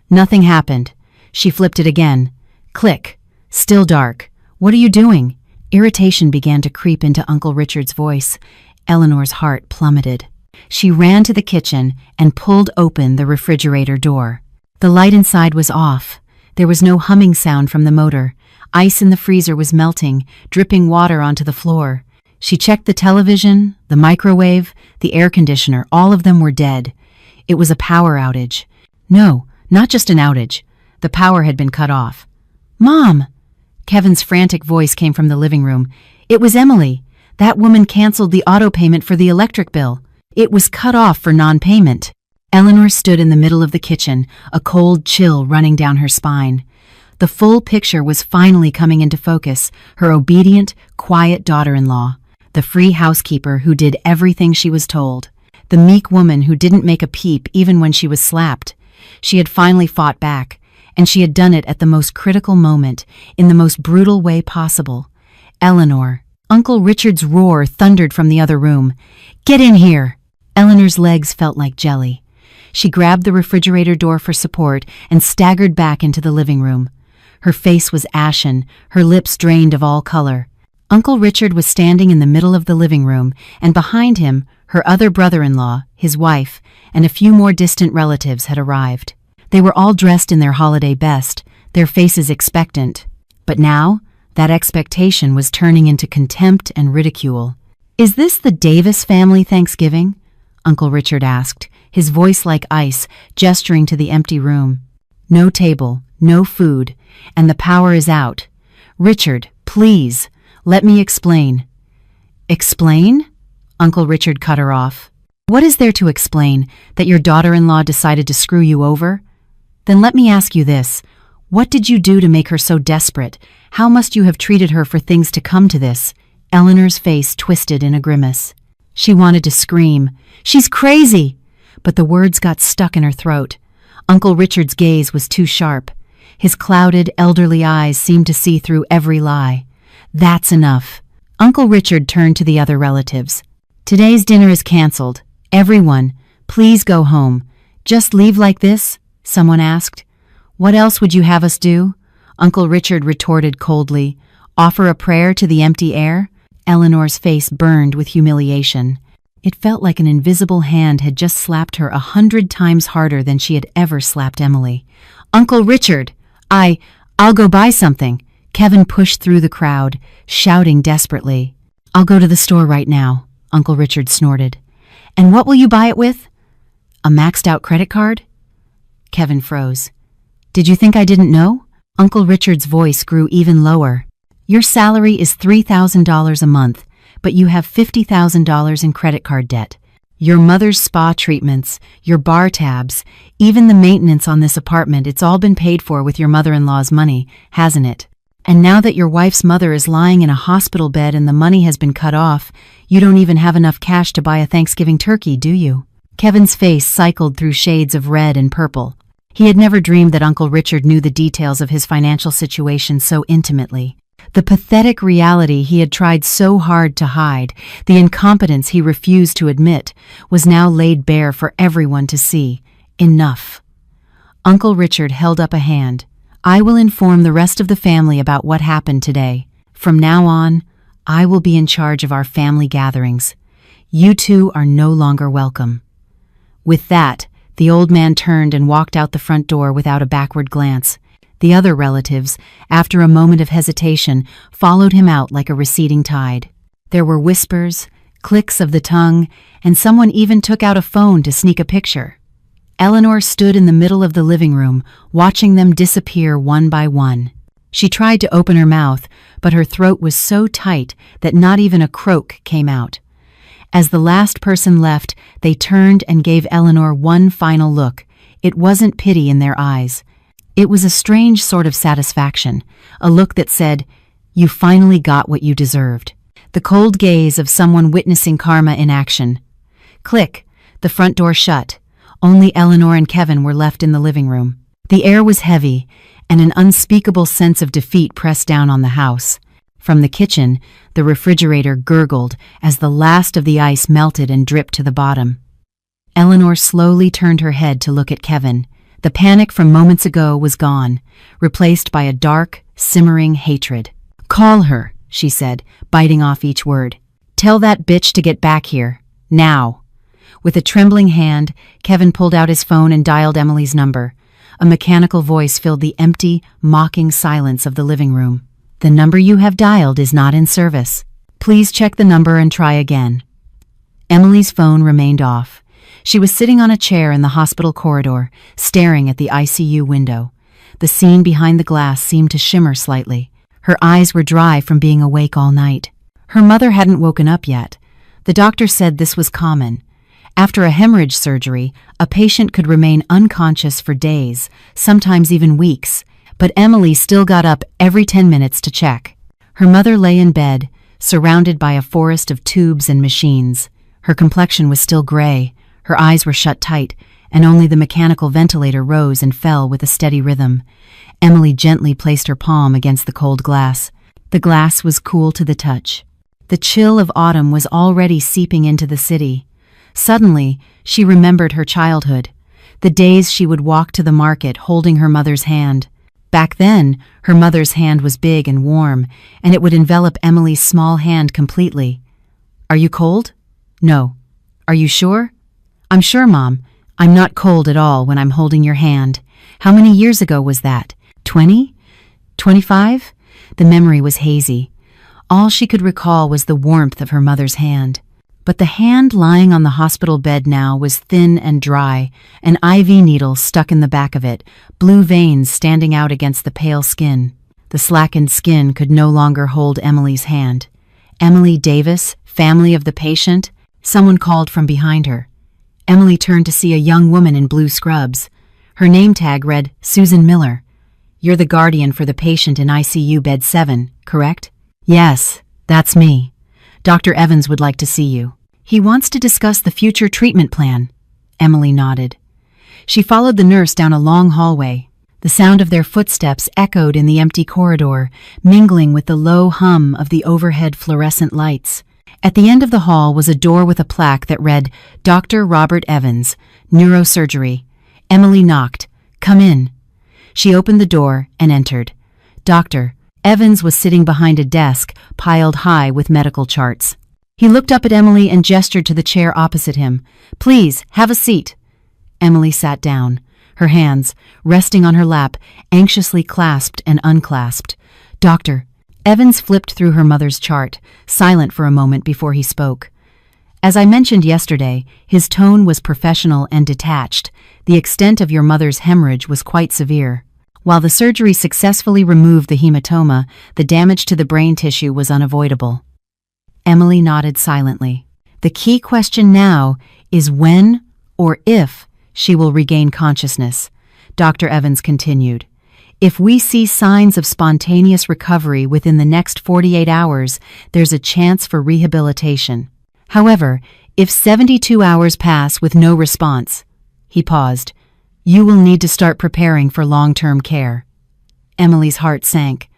Nothing happened. She flipped it again. Click. Still dark. "What are you doing?" Irritation began to creep into Uncle Richard's voice. Eleanor's heart plummeted. She ran to the kitchen and pulled open the refrigerator door. The light inside was off. There was no humming sound from the motor. Ice in the freezer was melting, dripping water onto the floor. She checked the television, the microwave, the air conditioner. All of them were dead. It was a power outage. No, not just an outage. The power had been cut off. "Mom!" Kevin's frantic voice came from the living room. "It was Emily. That woman canceled the auto payment for the electric bill. It was cut off for non-payment." Eleanor stood in the middle of the kitchen, a cold chill running down her spine. The full picture was finally coming into focus, her obedient, quiet daughter-in-law, the free housekeeper who did everything she was told, the meek woman who didn't make a peep even when she was slapped. She had finally fought back, and she had done it at the most critical moment, in the most brutal way possible. "Eleanor." Uncle Richard's roar thundered from the other room. "Get in here!" Eleanor's legs felt like jelly. She grabbed the refrigerator door for support and staggered back into the living room. Her face was ashen, her lips drained of all color. Uncle Richard was standing in the middle of the living room, and behind him, her other brother-in-law, his wife, and a few more distant relatives had arrived. They were all dressed in their holiday best, their faces expectant. But now, that expectation was turning into contempt and ridicule. "Is this the Davis family Thanksgiving?" Uncle Richard asked, his voice like ice, gesturing to the empty room. "No table, no food, and the power is out. Richard, please, let me explain." "Explain?" Uncle Richard cut her off. "What is there to explain, that your daughter-in-law decided to screw you over? Then let me ask you this. What did you do to make her so desperate? How must you have treated her for things to come to this?" Eleanor's face twisted in a grimace. She wanted to scream, "She's crazy!" But the words got stuck in her throat. Uncle Richard's gaze was too sharp. His clouded, elderly eyes seemed to see through every lie. "That's enough." Uncle Richard turned to the other relatives. "Today's dinner is canceled. Everyone, please go home." "Just leave like this?" someone asked. "What else would you have us do?" Uncle Richard retorted coldly. "Offer a prayer to the empty air?" Eleanor's face burned with humiliation. It felt like an invisible hand had just slapped her 100 times harder than she had ever slapped Emily. "Uncle Richard, I'll go buy something." Kevin pushed through the crowd, shouting desperately. "I'll go to the store right now," Uncle Richard snorted. "And what will you buy it with?" "A maxed-out credit card?" Kevin froze. "Did you think I didn't know?" Uncle Richard's voice grew even lower. "Your salary is $3,000 a month, but you have $50,000 in credit card debt. Your mother's spa treatments, your bar tabs, even the maintenance on this apartment, it's all been paid for with your mother-in-law's money, hasn't it? And now that your wife's mother is lying in a hospital bed and the money has been cut off, you don't even have enough cash to buy a Thanksgiving turkey, do you?" Kevin's face cycled through shades of red and purple. He had never dreamed that Uncle Richard knew the details of his financial situation so intimately. The pathetic reality he had tried so hard to hide, the incompetence he refused to admit, was now laid bare for everyone to see. Enough. Uncle Richard held up a hand. "I will inform the rest of the family about what happened today. From now on, I will be in charge of our family gatherings. You two are no longer welcome." With that, the old man turned and walked out the front door without a backward glance. The other relatives, after a moment of hesitation, followed him out like a receding tide. There were whispers, clicks of the tongue, and someone even took out a phone to sneak a picture. Eleanor stood in the middle of the living room, watching them disappear one by one. She tried to open her mouth, but her throat was so tight that not even a croak came out. As the last person left, they turned and gave Eleanor one final look. It wasn't pity in their eyes. It was a strange sort of satisfaction, a look that said, "You finally got what you deserved." The cold gaze of someone witnessing karma in action. Click, the front door shut. Only Eleanor and Kevin were left in the living room. The air was heavy, and an unspeakable sense of defeat pressed down on the house. From the kitchen, the refrigerator gurgled as the last of the ice melted and dripped to the bottom. Eleanor slowly turned her head to look at Kevin. The panic from moments ago was gone, replaced by a dark, simmering hatred. "Call her," she said, biting off each word. "Tell that bitch to get back here. Now." With a trembling hand, Kevin pulled out his phone and dialed Emily's number. A mechanical voice filled the empty, mocking silence of the living room. "The number you have dialed is not in service. Please check the number and try again." Emily's phone remained off. She was sitting on a chair in the hospital corridor, staring at the ICU window. The scene behind the glass seemed to shimmer slightly. Her eyes were dry from being awake all night. Her mother hadn't woken up yet. The doctor said this was common. After a hemorrhage surgery, a patient could remain unconscious for days, sometimes even weeks, but Emily still got up every 10 minutes to check. Her mother lay in bed, surrounded by a forest of tubes and machines. Her complexion was still gray, her eyes were shut tight, and only the mechanical ventilator rose and fell with a steady rhythm. Emily gently placed her palm against the cold glass. The glass was cool to the touch. The chill of autumn was already seeping into the city. Suddenly, she remembered her childhood, the days she would walk to the market holding her mother's hand. Back then, her mother's hand was big and warm, and it would envelop Emily's small hand completely. "Are you cold?" "No." "Are you sure?" "I'm sure, Mom. I'm not cold at all when I'm holding your hand. How many years ago was that? 20? 25? The memory was hazy. All she could recall was the warmth of her mother's hand. But the hand lying on the hospital bed now was thin and dry, an IV needle stuck in the back of it, blue veins standing out against the pale skin. The slackened skin could no longer hold Emily's hand. "Emily Davis, family of the patient?" Someone called from behind her. Emily turned to see a young woman in blue scrubs. Her name tag read, "Susan Miller. You're the guardian for the patient in ICU bed 7, correct?" "Yes, that's me. Dr. Evans would like to see you. He wants to discuss the future treatment plan." Emily nodded. She followed the nurse down a long hallway. The sound of their footsteps echoed in the empty corridor, mingling with the low hum of the overhead fluorescent lights. At the end of the hall was a door with a plaque that read, "Dr. Robert Evans, Neurosurgery." Emily knocked. "Come in." She opened the door and entered. Dr. Evans was sitting behind a desk piled high with medical charts. He looked up at Emily and gestured to the chair opposite him. "Please, have a seat." Emily sat down, her hands, resting on her lap, anxiously clasped and unclasped. "Doctor." Evans flipped through her mother's chart, silent for a moment before he spoke. "As I mentioned yesterday, his tone was professional and detached. The extent of your mother's hemorrhage was quite severe. While the surgery successfully removed the hematoma, the damage to the brain tissue was unavoidable." Emily nodded silently. "The key question now is when or if she will regain consciousness," Dr. Evans continued. "If we see signs of spontaneous recovery within the next 48 hours, there's a chance for rehabilitation. However, if 72 hours pass with no response," he paused, "you will need to start preparing for long-term care." Emily's heart sank.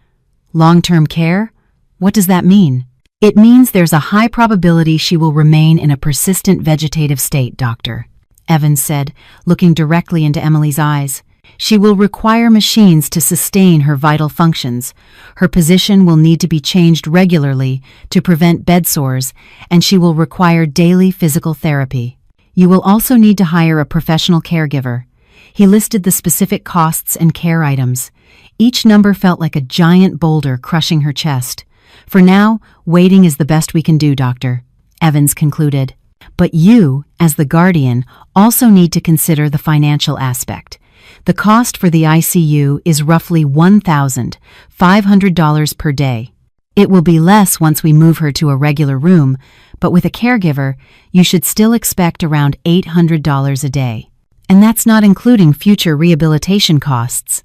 "Long-term care? What does that mean?" "It means there's a high probability she will remain in a persistent vegetative state, Doctor," Evans said, looking directly into Emily's eyes. "She will require machines to sustain her vital functions. Her position will need to be changed regularly to prevent bed sores, and she will require daily physical therapy. You will also need to hire a professional caregiver." He listed the specific costs and care items. Each number felt like a giant boulder crushing her chest. "For now, waiting is the best we can do, Doctor." Evans concluded. But you, as the guardian, also need to consider the financial aspect. The cost for the ICU is roughly $1,500 per day. It will be less once we move her to a regular room, but with a caregiver, you should still expect around $800 a day. And that's not including future rehabilitation costs.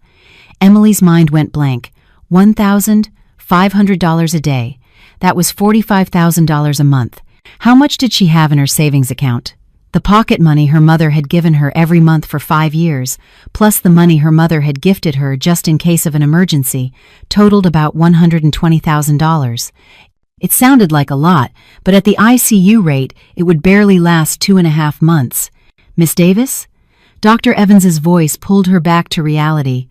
Emily's mind went blank. $1,500 a day. That was $45,000 a month. How much did she have in her savings account? The pocket money her mother had given her every month for 5 years, plus the money her mother had gifted her just in case of an emergency, totaled about $120,000. It sounded like a lot, but at the ICU rate, it would barely last 2.5 months. Miss Davis? Dr. Evans's voice pulled her back to reality.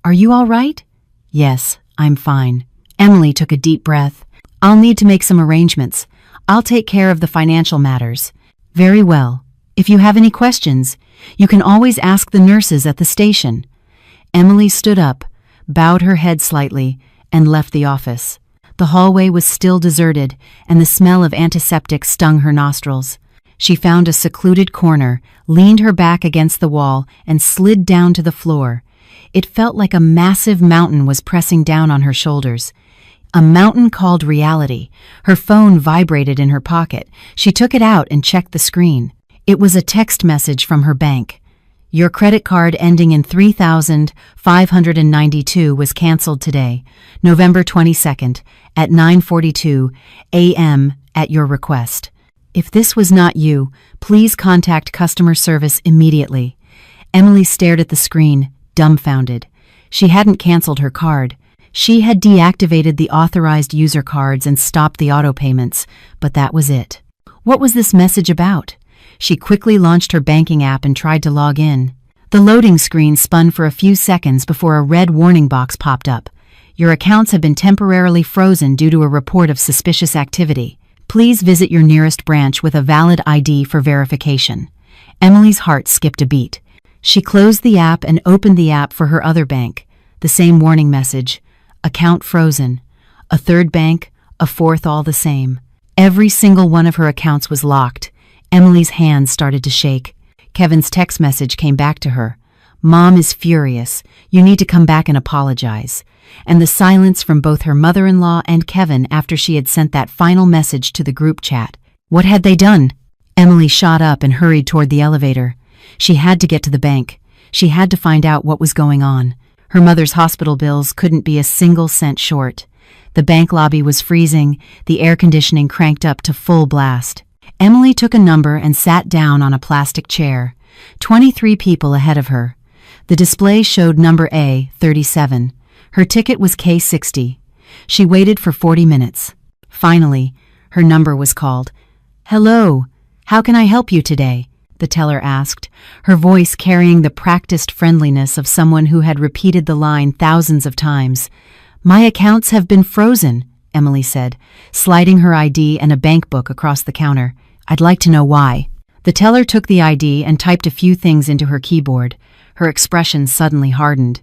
Are you all right? Yes, I'm fine. Emily took a deep breath. I'll need to make some arrangements. I'll take care of the financial matters. Very well. If you have any questions, you can always ask the nurses at the station. Emily stood up, bowed her head slightly, and left the office. The hallway was still deserted, and the smell of antiseptic stung her nostrils. She found a secluded corner, leaned her back against the wall, and slid down to the floor. It felt like a massive mountain was pressing down on her shoulders. A mountain called reality. Her phone vibrated in her pocket. She took it out and checked the screen. It was a text message from her bank. Your credit card ending in 3,592 was canceled today, November 22nd, at 9:42 a.m. at your request. If this was not you, please contact customer service immediately. Emily stared at the screen, dumbfounded. She hadn't canceled her card. She had deactivated the authorized user cards and stopped the auto payments, but that was it. What was this message about? She quickly launched her banking app and tried to log in. The loading screen spun for a few seconds before a red warning box popped up. Your accounts have been temporarily frozen due to a report of suspicious activity. Please visit your nearest branch with a valid ID for verification. Emily's heart skipped a beat. She closed the app and opened the app for her other bank. The same warning message. Account frozen. A third bank, a fourth, all the same. Every single one of her accounts was locked. Emily's hands started to shake. Kevin's text message came back to her. Mom is furious. You need to come back and apologize. And the silence from both her mother-in-law and Kevin after she had sent that final message to the group chat. What had they done? Emily shot up and hurried toward the elevator. She had to get to the bank. She had to find out what was going on. Her mother's hospital bills couldn't be a single cent short. The bank lobby was freezing, the air conditioning cranked up to full blast. Emily took a number and sat down on a plastic chair. 23 people ahead of her. The display showed number A37. Her ticket was K60. She waited for 40 minutes. Finally, her number was called. Hello, how can I help you today? The teller asked, her voice carrying the practiced friendliness of someone who had repeated the line thousands of times. My accounts have been frozen, Emily said, sliding her ID and a bank book across the counter. I'd like to know why. The teller took the ID and typed a few things into her keyboard. Her expression suddenly hardened.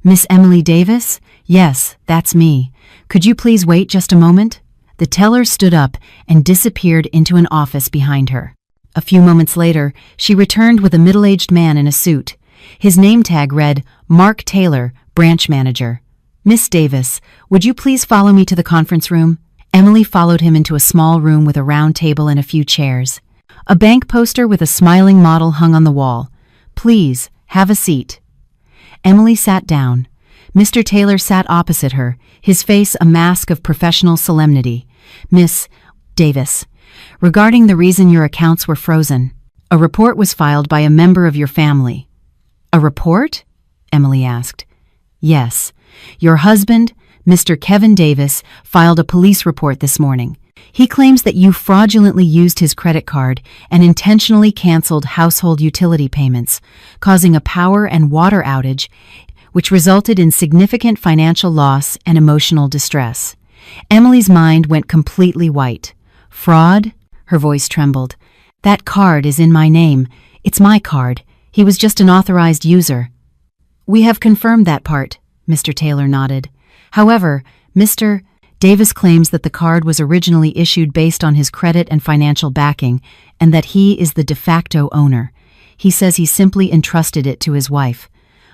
Miss Emily Davis? Yes, that's me. Could you please wait just a moment? The teller stood up and disappeared into an office behind her. A few moments later, she returned with a middle-aged man in a suit. His name tag read, Mark Taylor, Branch Manager. Miss Davis, would you please follow me to the conference room? Emily followed him into a small room with a round table and a few chairs. A bank poster with a smiling model hung on the wall. Please, have a seat. Emily sat down. Mr. Taylor sat opposite her, his face a mask of professional solemnity. Miss Davis, regarding the reason your accounts were frozen, a report was filed by a member of your family. A report? Emily asked. Yes. Your husband, Mr. Kevin Davis, filed a police report this morning. He claims that you fraudulently used his credit card and intentionally canceled household utility payments, causing a power and water outage, which resulted in significant financial loss and emotional distress. Emily's mind went completely white. Fraud? Her voice trembled. That card is in my name. It's my card. He was just an authorized user. We have confirmed that part, Mr. Taylor nodded. However, Mr. Davis claims that the card was originally issued based on his credit and financial backing, and that he is the de facto owner. He says he simply entrusted it to his wife.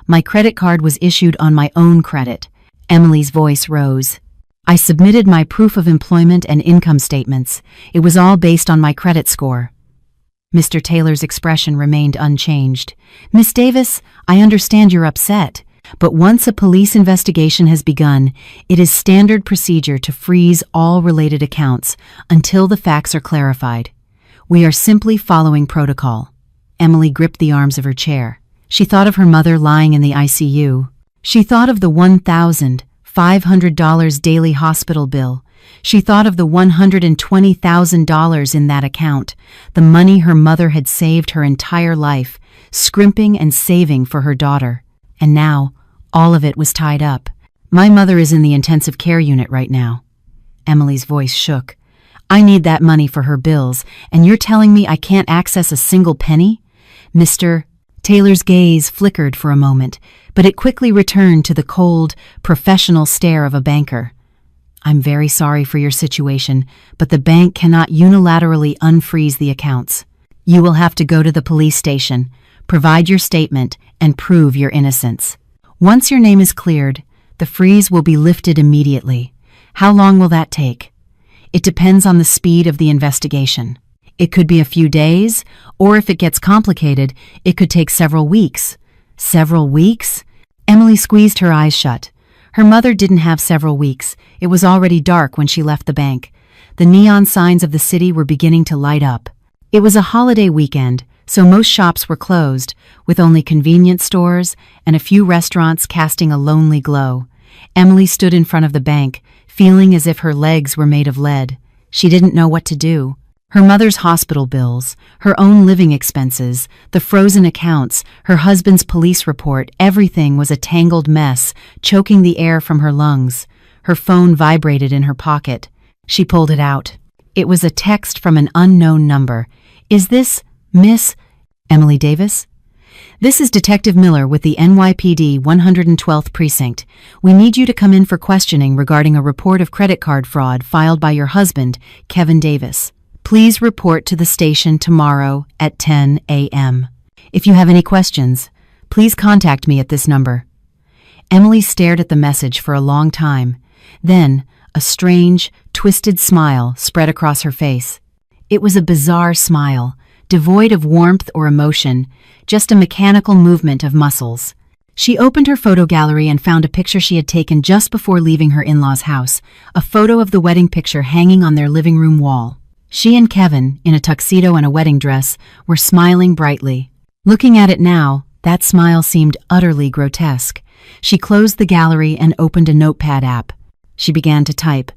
My credit card was issued on my own credit. Emily's voice rose. I submitted my proof of employment and income statements. It was all based on my credit score. Mr. Taylor's expression remained unchanged. Miss Davis, I understand you're upset, but once a police investigation has begun, it is standard procedure to freeze all related accounts until the facts are clarified. We are simply following protocol. Emily gripped the arms of her chair. She thought of her mother lying in the ICU. She thought of the $1,500 daily hospital bill. She thought of the $120,000 in that account, the money her mother had saved her entire life, scrimping and saving for her daughter. And now, all of it was tied up. My mother is in the intensive care unit right now. Emily's voice shook. I need that money for her bills, and you're telling me I can't access a single penny? Mr. Taylor's gaze flickered for a moment, but it quickly returned to the cold, professional stare of a banker. I'm very sorry for your situation, but the bank cannot unilaterally unfreeze the accounts. You will have to go to the police station, provide your statement, and prove your innocence. Once your name is cleared, the freeze will be lifted immediately. How long will that take? It depends on the speed of the investigation. It could be a few days, or if it gets complicated, it could take several weeks. Several weeks? Emily squeezed her eyes shut. Her mother didn't have several weeks. It was already dark when she left the bank. The neon signs of the city were beginning to light up. It was a holiday weekend, so most shops were closed, with only convenience stores and a few restaurants casting a lonely glow. Emily stood in front of the bank, feeling as if her legs were made of lead. She didn't know what to do. Her mother's hospital bills, her own living expenses, the frozen accounts, her husband's police report, everything was a tangled mess, choking the air from her lungs. Her phone vibrated in her pocket. She pulled it out. It was a text from an unknown number. Is this Miss Emily Davis? This is Detective Miller with the NYPD 112th Precinct. We need you to come in for questioning regarding a report of credit card fraud filed by your husband, Kevin Davis. Please report to the station tomorrow at 10 a.m. If you have any questions, please contact me at this number. Emily stared at the message for a long time. Then, a strange, twisted smile spread across her face. It was a bizarre smile, devoid of warmth or emotion, just a mechanical movement of muscles. She opened her photo gallery and found a picture she had taken just before leaving her in-laws' house, a photo of the wedding picture hanging on their living room wall. She and Kevin, in a tuxedo and a wedding dress, were smiling brightly. Looking at it now, that smile seemed utterly grotesque. She closed the gallery and opened a notepad app. She began to type,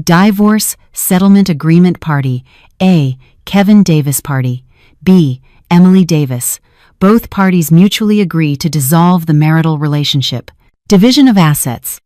Divorce Settlement Agreement Party, A. Kevin Davis Party, B. Emily Davis. Both parties mutually agree to dissolve the marital relationship. Division of assets.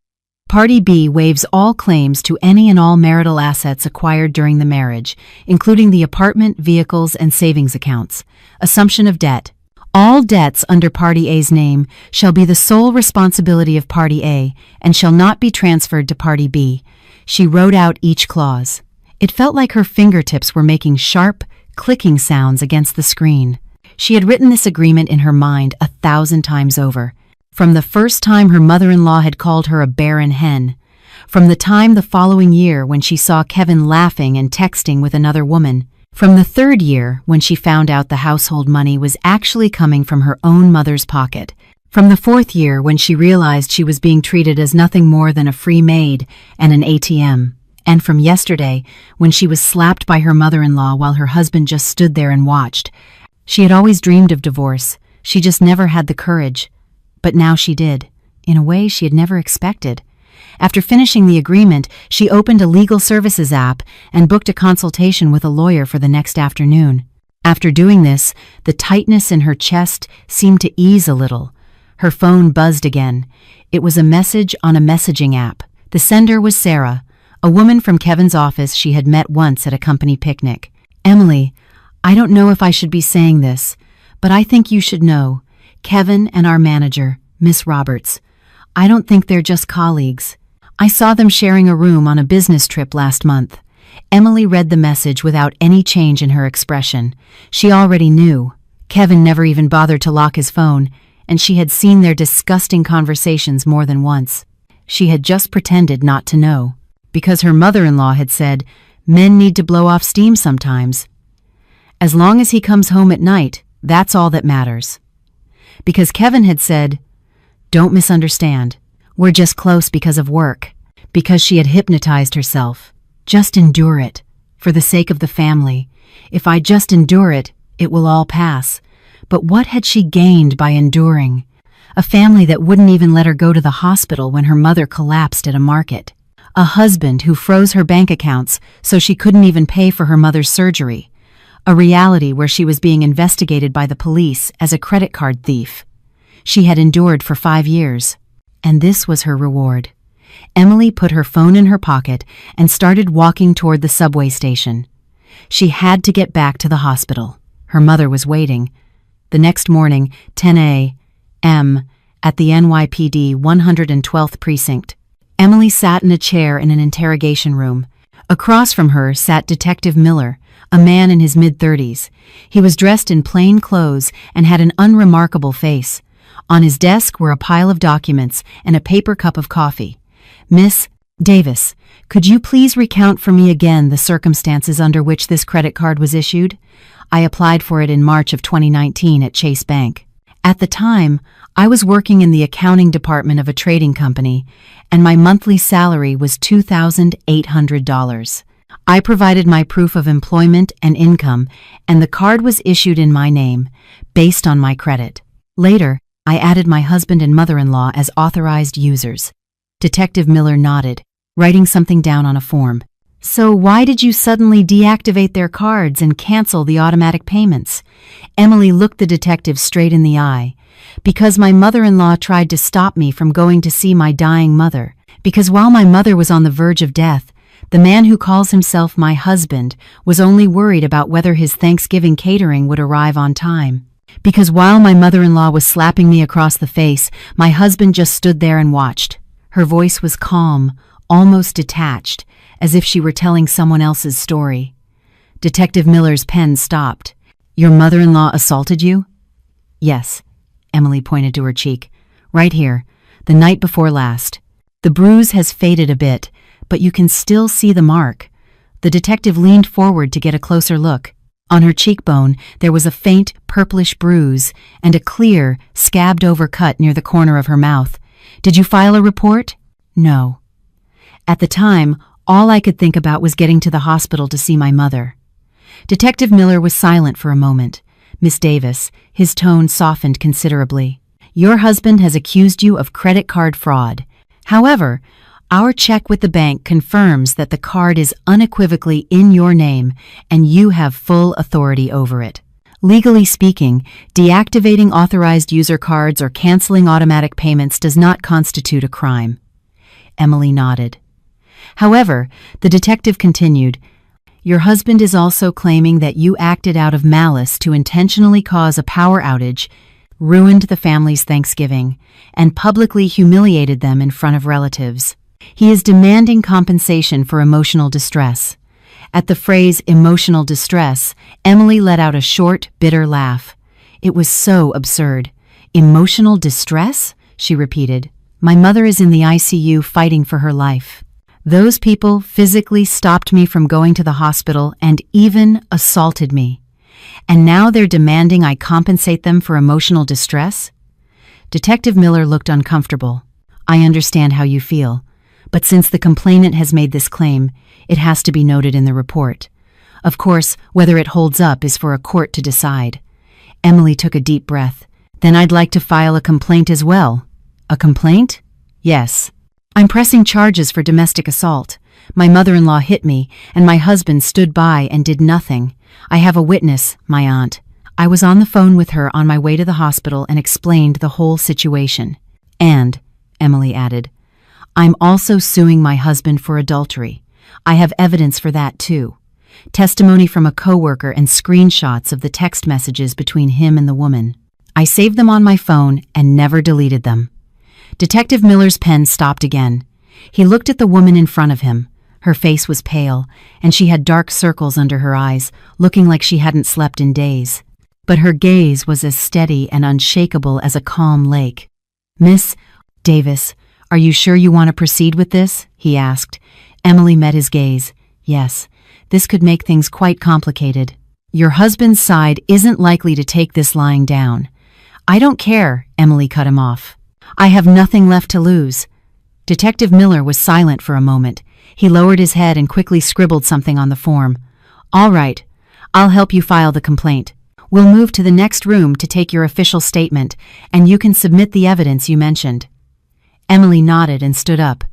Party B waives all claims to any and all marital assets acquired during the marriage, including the apartment, vehicles, and savings accounts. Assumption of debt. All debts under Party A's name shall be the sole responsibility of Party A and shall not be transferred to Party B. She wrote out each clause. It felt like her fingertips were making sharp, clicking sounds against the screen. She had written this agreement in her mind 1,000 times over. From the first time her mother-in-law had called her a barren hen. From the time the following year when she saw Kevin laughing and texting with another woman. From the third year when she found out the household money was actually coming from her own mother's pocket. From the fourth year when she realized she was being treated as nothing more than a free maid and an ATM. And from yesterday when she was slapped by her mother-in-law while her husband just stood there and watched. She had always dreamed of divorce. She just never had the courage. But now she did, in a way she had never expected. After finishing the agreement, she opened a legal services app and booked a consultation with a lawyer for the next afternoon. After doing this, the tightness in her chest seemed to ease a little. Her phone buzzed again. It was a message on a messaging app. The sender was Sarah, a woman from Kevin's office she had met once at a company picnic. Emily, I don't know if I should be saying this, but I think you should know. Kevin and our manager, Miss Roberts. I don't think they're just colleagues. I saw them sharing a room on a business trip last month. Emily read the message without any change in her expression. She already knew. Kevin never even bothered to lock his phone, and she had seen their disgusting conversations more than once. She had just pretended not to know, because her mother-in-law had said, "Men need to blow off steam sometimes. As long as he comes home at night, that's all that matters." Because Kevin had said, "Don't misunderstand. We're just close because of work." Because she had hypnotized herself. Just endure it, for the sake of the family. If I just endure it, it will all pass. But what had she gained by enduring? A family that wouldn't even let her go to the hospital when her mother collapsed at a market. A husband who froze her bank accounts so she couldn't even pay for her mother's surgery. A reality where she was being investigated by the police as a credit card thief. She had endured for 5 years. And this was her reward. Emily put her phone in her pocket and started walking toward the subway station. She had to get back to the hospital. Her mother was waiting. The next morning, 10 a.m., at the NYPD 112th Precinct. Emily sat in a chair in an interrogation room. Across from her sat Detective Miller, a man in his mid-30s. He was dressed in plain clothes and had an unremarkable face. On his desk were a pile of documents and a paper cup of coffee. "Miss Davis, could you please recount for me again the circumstances under which this credit card was issued? I applied for it in March of 2019 at Chase Bank. At the time, I was working in the accounting department of a trading company, and my monthly salary was $2,800. I provided my proof of employment and income, and the card was issued in my name, based on my credit. Later, I added my husband and mother-in-law as authorized users." Detective Miller nodded, writing something down on a form. "So why did you suddenly deactivate their cards and cancel the automatic payments?" Emily looked the detective straight in the eye. "Because my mother-in-law tried to stop me from going to see my dying mother. Because while my mother was on the verge of death, the man who calls himself my husband was only worried about whether his Thanksgiving catering would arrive on time. Because while my mother-in-law was slapping me across the face, my husband just stood there and watched." Her voice was calm, almost detached, as if she were telling someone else's story. Detective Miller's pen stopped. "Your mother-in-law assaulted you?" "Yes." Emily pointed to her cheek. "Right here, the night before last. The bruise has faded a bit, but you can still see the mark." The detective leaned forward to get a closer look. On her cheekbone, there was a faint, purplish bruise and a clear, scabbed-over cut near the corner of her mouth. "Did you file a report?" "No." "At the time, all I could think about was getting to the hospital to see my mother." Detective Miller was silent for a moment. "Miss Davis," his tone softened considerably, "your husband has accused you of credit card fraud. However, our check with the bank confirms that the card is unequivocally in your name and you have full authority over it. Legally speaking, deactivating authorized user cards or canceling automatic payments does not constitute a crime." Emily nodded. "However," the detective continued, "your husband is also claiming that you acted out of malice to intentionally cause a power outage, ruined the family's Thanksgiving, and publicly humiliated them in front of relatives. He is demanding compensation for emotional distress." At the phrase emotional distress, Emily let out a short, bitter laugh. It was so absurd. "Emotional distress?" she repeated. "My mother is in the ICU fighting for her life. Those people physically stopped me from going to the hospital and even assaulted me. And now they're demanding I compensate them for emotional distress?" Detective Miller looked uncomfortable. "I understand how you feel. But since the complainant has made this claim, it has to be noted in the report. Of course, whether it holds up is for a court to decide." Emily took a deep breath. "Then I'd like to file a complaint as well." "A complaint?" "Yes. I'm pressing charges for domestic assault. My mother-in-law hit me, and my husband stood by and did nothing. I have a witness, my aunt. I was on the phone with her on my way to the hospital and explained the whole situation. And," Emily added, "I'm also suing my husband for adultery. I have evidence for that too. Testimony from a coworker and screenshots of the text messages between him and the woman. I saved them on my phone and never deleted them." Detective Miller's pen stopped again. He looked at the woman in front of him. Her face was pale, and she had dark circles under her eyes, looking like she hadn't slept in days. But her gaze was as steady and unshakable as a calm lake. "Miss Davis, are you sure you want to proceed with this?" he asked. Emily met his gaze. "Yes, this could make things quite complicated. Your husband's side isn't likely to take this lying down." "I don't care," Emily cut him off. "I have nothing left to lose." Detective Miller was silent for a moment. He lowered his head and quickly scribbled something on the form. "All right, I'll help you file the complaint. We'll move to the next room to take your official statement, and you can submit the evidence you mentioned." Emily nodded and stood up.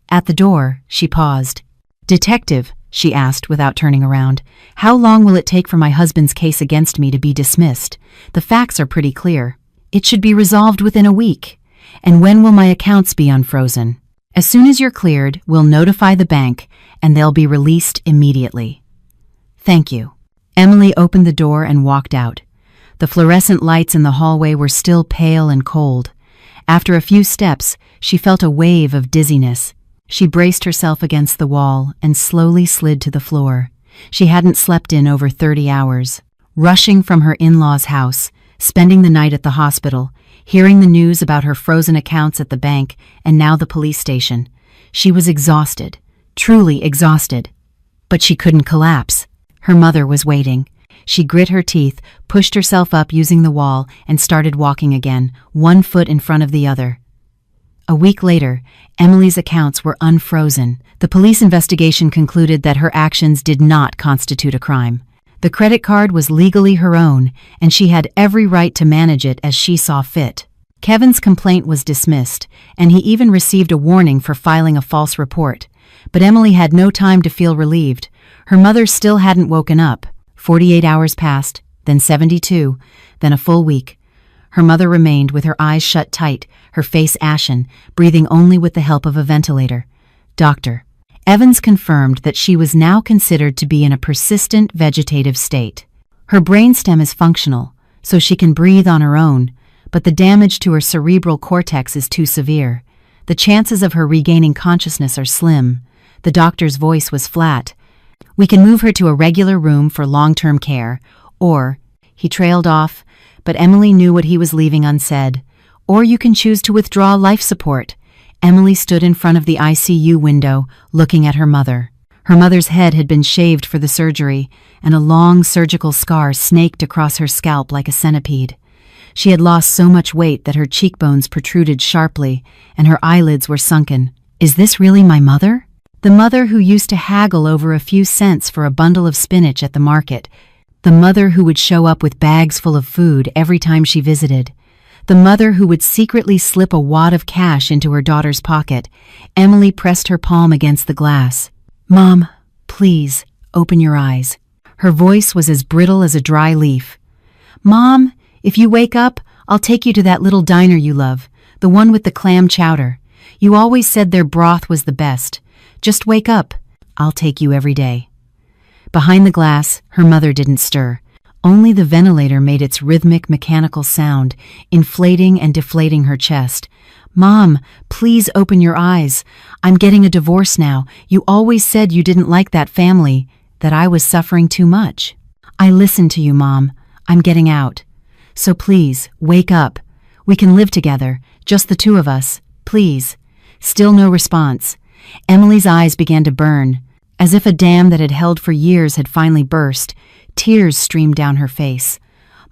At the door, she paused. "Detective," she asked without turning around, "how long will it take for my husband's case against me to be dismissed? The facts are pretty clear. It should be resolved within a week. And when will my accounts be unfrozen? As soon as you're cleared, we'll notify the bank, and they'll be released immediately." "Thank you." Emily opened the door and walked out. The fluorescent lights in the hallway were still pale and cold. After a few steps, she felt a wave of dizziness. She braced herself against the wall and slowly slid to the floor. She hadn't slept in over 30 hours. Rushing from her in-laws' house, spending the night at the hospital, hearing the news about her frozen accounts at the bank and now the police station. She was exhausted, truly exhausted. But she couldn't collapse. Her mother was waiting. She grit her teeth, pushed herself up using the wall, and started walking again, one foot in front of the other. A week later, Emily's accounts were unfrozen. The police investigation concluded that her actions did not constitute a crime. The credit card was legally her own, and she had every right to manage it as she saw fit. Kevin's complaint was dismissed, and he even received a warning for filing a false report. But Emily had no time to feel relieved. Her mother still hadn't woken up. 48 hours passed, then 72, then a full week. Her mother remained with her eyes shut tight, her face ashen, breathing only with the help of a ventilator. Dr. Evans confirmed that she was now considered to be in a persistent vegetative state. Her brainstem is functional, so she can breathe on her own, but the damage to her cerebral cortex is too severe. The chances of her regaining consciousness are slim. The doctor's voice was flat. "We can move her to a regular room for long-term care, or," he trailed off, but Emily knew what he was leaving unsaid, "or you can choose to withdraw life support." Emily stood in front of the ICU window, looking at her mother. Her mother's head had been shaved for the surgery, and a long surgical scar snaked across her scalp like a centipede. She had lost so much weight that her cheekbones protruded sharply, and her eyelids were sunken. "Is this really my mother?" The mother who used to haggle over a few cents for a bundle of spinach at the market. The mother who would show up with bags full of food every time she visited. The mother who would secretly slip a wad of cash into her daughter's pocket. Emily pressed her palm against the glass. "Mom, please, open your eyes." Her voice was as brittle as a dry leaf. "Mom, if you wake up, I'll take you to that little diner you love, the one with the clam chowder. You always said their broth was the best. Just wake up. I'll take you every day." Behind the glass, her mother didn't stir. Only the ventilator made its rhythmic mechanical sound, inflating and deflating her chest. "Mom, please open your eyes. I'm getting a divorce now. You always said you didn't like that family, that I was suffering too much. I listened to you, Mom. I'm getting out. So please, wake up. We can live together, just the two of us, please." Still no response. Emily's eyes began to burn. As if a dam that had held for years had finally burst, tears streamed down her face.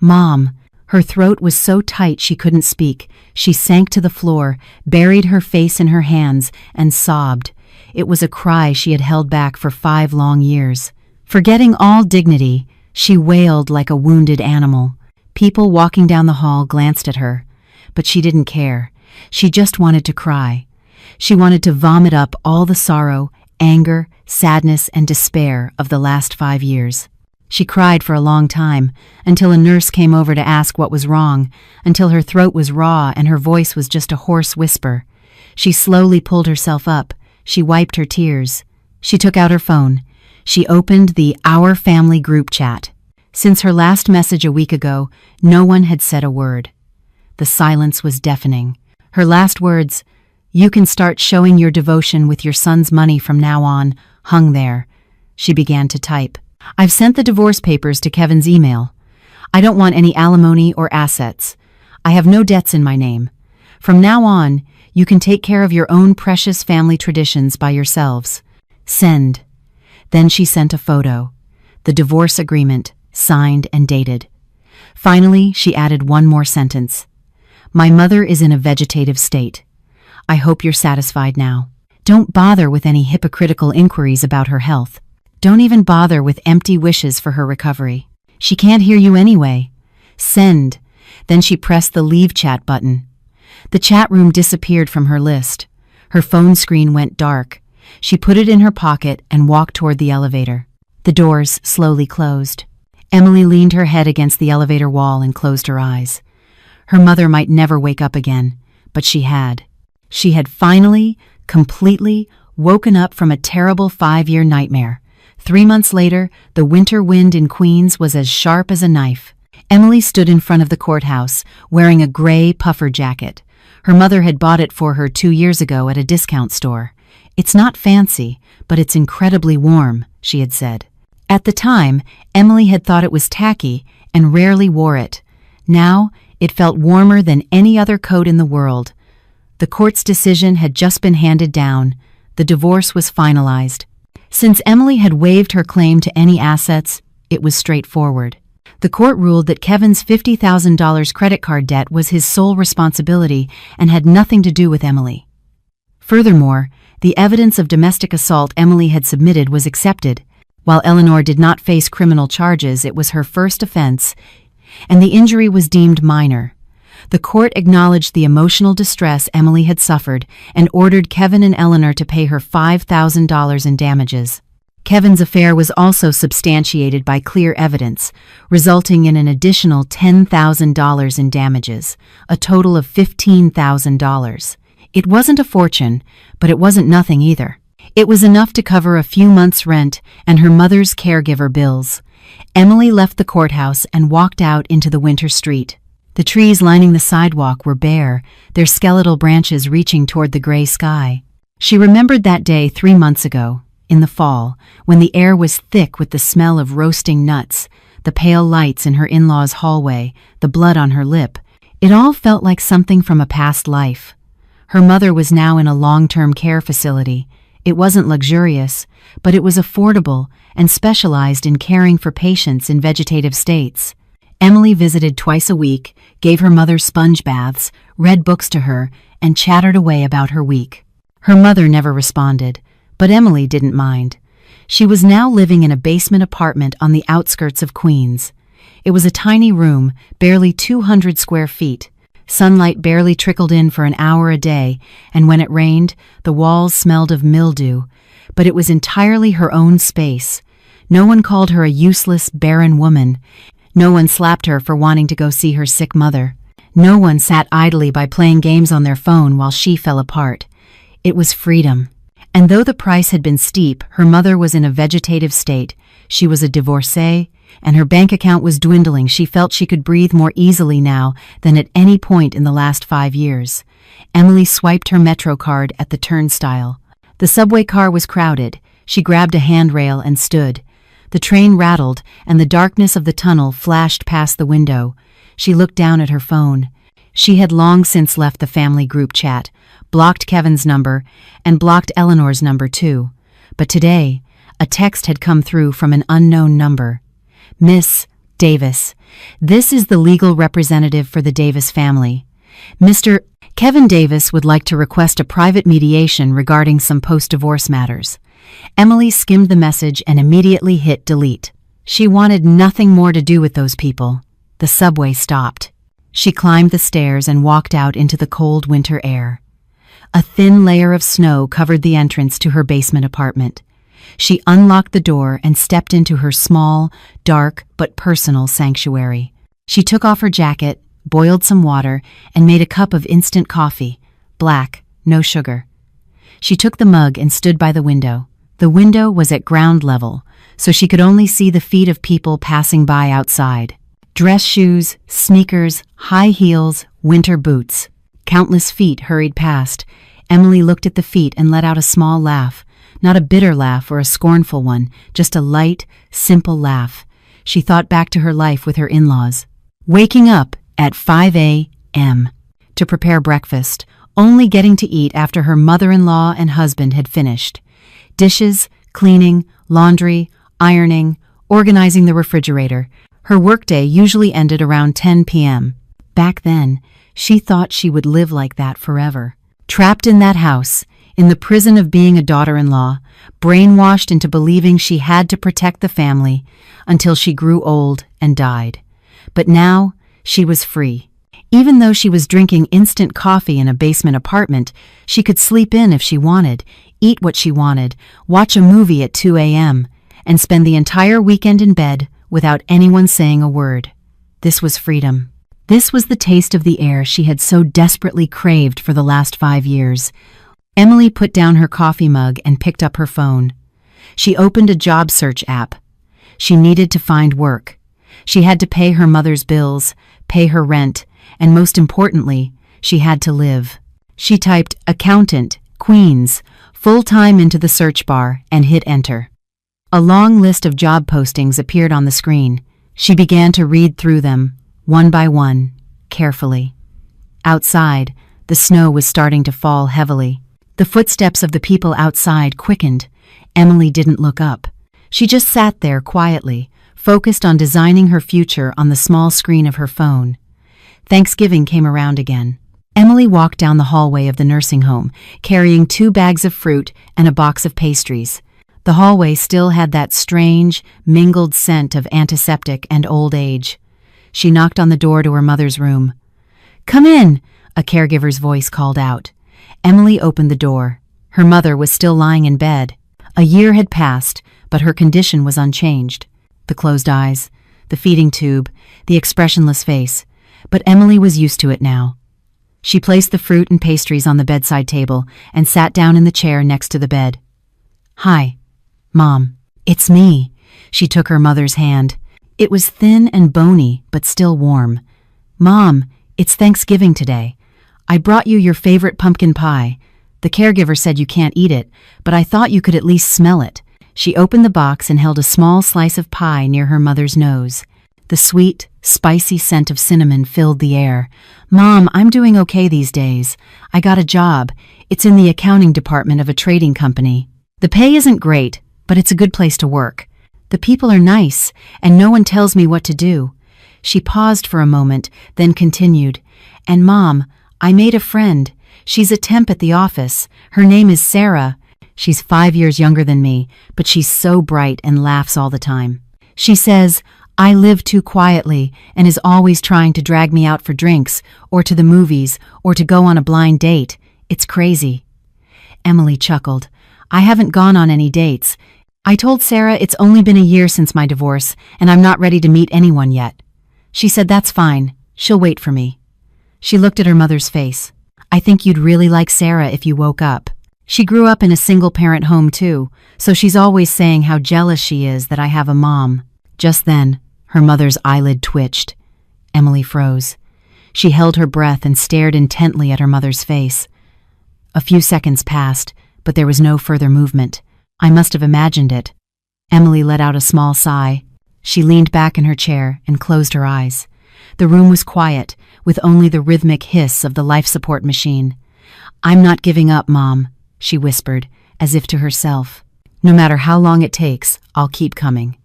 "Mom." Her throat was so tight she couldn't speak. She sank to the floor, buried her face in her hands, and sobbed. It was a cry she had held back for 5 long years. Forgetting all dignity, she wailed like a wounded animal. People walking down the hall glanced at her, but she didn't care. She just wanted to cry. She wanted to vomit up all the sorrow, anger, sadness, and despair of the last 5 years. She cried for a long time, until a nurse came over to ask what was wrong, until her throat was raw and her voice was just a hoarse whisper. She slowly pulled herself up. She wiped her tears. She took out her phone. She opened the Our Family group chat. Since her last message a week ago, no one had said a word. The silence was deafening. Her last words, You can start showing your devotion with your son's money from now on, hung there. She began to type. I've sent the divorce papers to Kevin's email. I don't want any alimony or assets. I have no debts in my name. From now on, you can take care of your own precious family traditions by yourselves. Send. Then she sent a photo. The divorce agreement, signed and dated. Finally, she added one more sentence. My mother is in a vegetative state. I hope you're satisfied now. Don't bother with any hypocritical inquiries about her health. Don't even bother with empty wishes for her recovery. She can't hear you anyway. Send. Then she pressed the leave chat button. The chat room disappeared from her list. Her phone screen went dark. She put it in her pocket and walked toward the elevator. The doors slowly closed. Emily leaned her head against the elevator wall and closed her eyes. Her mother might never wake up again, but she had. She had finally, completely, woken up from a terrible 5-year nightmare. 3 months later, the winter wind in Queens was as sharp as a knife. Emily stood in front of the courthouse, wearing a gray puffer jacket. Her mother had bought it for her 2 years ago at a discount store. It's not fancy, but it's incredibly warm, she had said. At the time, Emily had thought it was tacky and rarely wore it. Now, it felt warmer than any other coat in the world. The court's decision had just been handed down. The divorce was finalized. Since Emily had waived her claim to any assets, it was straightforward. The court ruled that Kevin's $50,000 credit card debt was his sole responsibility and had nothing to do with Emily. Furthermore, the evidence of domestic assault Emily had submitted was accepted. While Eleanor did not face criminal charges, it was her first offense, and the injury was deemed minor. The court acknowledged the emotional distress Emily had suffered and ordered Kevin and Eleanor to pay her $5,000 in damages. Kevin's affair was also substantiated by clear evidence, resulting in an additional $10,000 in damages, a total of $15,000. It wasn't a fortune, but it wasn't nothing either. It was enough to cover a few months' rent and her mother's caregiver bills. Emily left the courthouse and walked out into the winter street. The trees lining the sidewalk were bare, their skeletal branches reaching toward the gray sky. She remembered that day 3 months ago, in the fall, when the air was thick with the smell of roasting nuts, the pale lights in her in-laws' hallway, the blood on her lip. It all felt like something from a past life. Her mother was now in a long-term care facility. It wasn't luxurious, but it was affordable and specialized in caring for patients in vegetative states. Emily visited twice a week, gave her mother sponge baths, read books to her, and chattered away about her week. Her mother never responded, but Emily didn't mind. She was now living in a basement apartment on the outskirts of Queens. It was a tiny room, barely 200 square feet. Sunlight barely trickled in for an hour a day, and when it rained, the walls smelled of mildew. But it was entirely her own space. No one called her a useless, barren woman. No one slapped her for wanting to go see her sick mother. No one sat idly by playing games on their phone while she fell apart. It was freedom. And though the price had been steep, her mother was in a vegetative state. She was a divorcee, and her bank account was dwindling. She felt she could breathe more easily now than at any point in the last 5 years. Emily swiped her Metro card at the turnstile. The subway car was crowded. She grabbed a handrail and stood. The train rattled, and the darkness of the tunnel flashed past the window. She looked down at her phone. She had long since left the family group chat, blocked Kevin's number, and blocked Eleanor's number too. But today, a text had come through from an unknown number. Miss Davis, this is the legal representative for the Davis family. Mr. Kevin Davis would like to request a private mediation regarding some post-divorce matters. Emily skimmed the message and immediately hit delete. She wanted nothing more to do with those people. The subway stopped. She climbed the stairs and walked out into the cold winter air. A thin layer of snow covered the entrance to her basement apartment. She unlocked the door and stepped into her small, dark, but personal sanctuary. She took off her jacket, boiled some water, and made a cup of instant coffee, black, no sugar. She took the mug and stood by the window. The window was at ground level, so she could only see the feet of people passing by outside. Dress shoes, sneakers, high heels, winter boots. Countless feet hurried past. Emily looked at the feet and let out a small laugh, not a bitter laugh or a scornful one, just a light, simple laugh. She thought back to her life with her in-laws. Waking up at 5 a.m. to prepare breakfast, only getting to eat after her mother-in-law and husband had finished. Dishes, cleaning, laundry, ironing, organizing the refrigerator. Her workday usually ended around 10 p.m. Back then, she thought she would live like that forever. Trapped in that house, in the prison of being a daughter-in-law, brainwashed into believing she had to protect the family until she grew old and died. But now, she was free. Even though she was drinking instant coffee in a basement apartment, she could sleep in if she wanted, eat what she wanted, watch a movie at 2 a.m., and spend the entire weekend in bed without anyone saying a word. This was freedom. This was the taste of the air she had so desperately craved for the last 5 years. Emily put down her coffee mug and picked up her phone. She opened a job search app. She needed to find work. She had to pay her mother's bills, pay her rent, and most importantly, she had to live. She typed accountant, Queens, full-time into the search bar and hit enter. A long list of job postings appeared on the screen. She began to read through them, one by one, carefully. Outside, the snow was starting to fall heavily. The footsteps of the people outside quickened. Emily didn't look up. She just sat there quietly, focused on designing her future on the small screen of her phone. Thanksgiving came around again. Emily walked down the hallway of the nursing home, carrying 2 bags of fruit and a box of pastries. The hallway still had that strange, mingled scent of antiseptic and old age. She knocked on the door to her mother's room. "Come in," a caregiver's voice called out. Emily opened the door. Her mother was still lying in bed. A year had passed, but her condition was unchanged. The closed eyes, the feeding tube, the expressionless face. But Emily was used to it now. She placed the fruit and pastries on the bedside table and sat down in the chair next to the bed. "Hi, Mom. It's me." She took her mother's hand. It was thin and bony, but still warm. "Mom, it's Thanksgiving today. I brought you your favorite pumpkin pie. The caregiver said you can't eat it, but I thought you could at least smell it." She opened the box and held a small slice of pie near her mother's nose. The sweet, spicy scent of cinnamon filled the air. "Mom, I'm doing okay these days. I got a job. It's in the accounting department of a trading company. The pay isn't great, but it's a good place to work. The people are nice, and no one tells me what to do." She paused for a moment, then continued, "And Mom, I made a friend. She's a temp at the office. Her name is Sarah. She's 5 years younger than me, but she's so bright and laughs all the time. She says, I live too quietly and is always trying to drag me out for drinks, or to the movies, or to go on a blind date. It's crazy." Emily chuckled. "I haven't gone on any dates. I told Sarah it's only been a year since my divorce, and I'm not ready to meet anyone yet. She said that's fine. She'll wait for me." She looked at her mother's face. "I think you'd really like Sarah if you woke up. She grew up in a single-parent home too, so she's always saying how jealous she is that I have a mom." Just then, her mother's eyelid twitched. Emily froze. She held her breath and stared intently at her mother's face. A few seconds passed, but there was no further movement. "I must have imagined it." Emily let out a small sigh. She leaned back in her chair and closed her eyes. The room was quiet, with only the rhythmic hiss of the life support machine. "I'm not giving up, Mom," she whispered, as if to herself. "No matter how long it takes, I'll keep coming."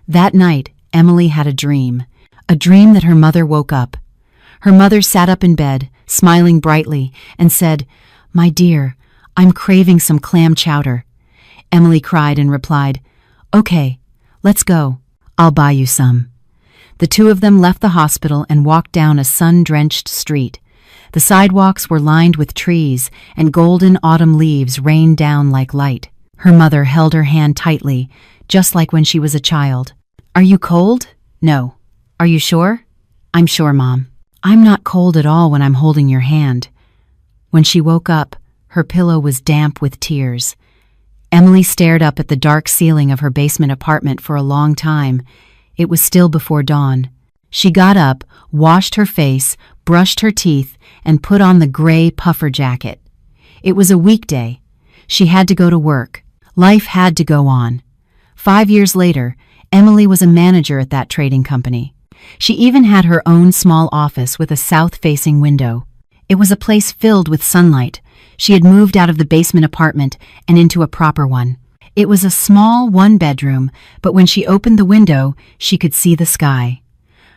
That night, Emily had a dream that her mother woke up. Her mother sat up in bed, smiling brightly, and said, "My dear, I'm craving some clam chowder." Emily cried and replied, "Okay, let's go. I'll buy you some." The two of them left the hospital and walked down a sun-drenched street. The sidewalks were lined with trees, and golden autumn leaves rained down like light. Her mother held her hand tightly, just like when she was a child. "Are you cold?" "No." "Are you sure?" "I'm sure, Mom." "I'm not cold at all when I'm holding your hand." When she woke up, her pillow was damp with tears. Emily stared up at the dark ceiling of her basement apartment for a long time. It was still before dawn. She got up, washed her face, brushed her teeth, and put on the gray puffer jacket. It was a weekday. She had to go to work. Life had to go on. 5 years later, Emily was a manager at that trading company. She even had her own small office with a south-facing window. It was a place filled with sunlight. She had moved out of the basement apartment and into a proper one. It was a small one-bedroom, but when she opened the window, she could see the sky.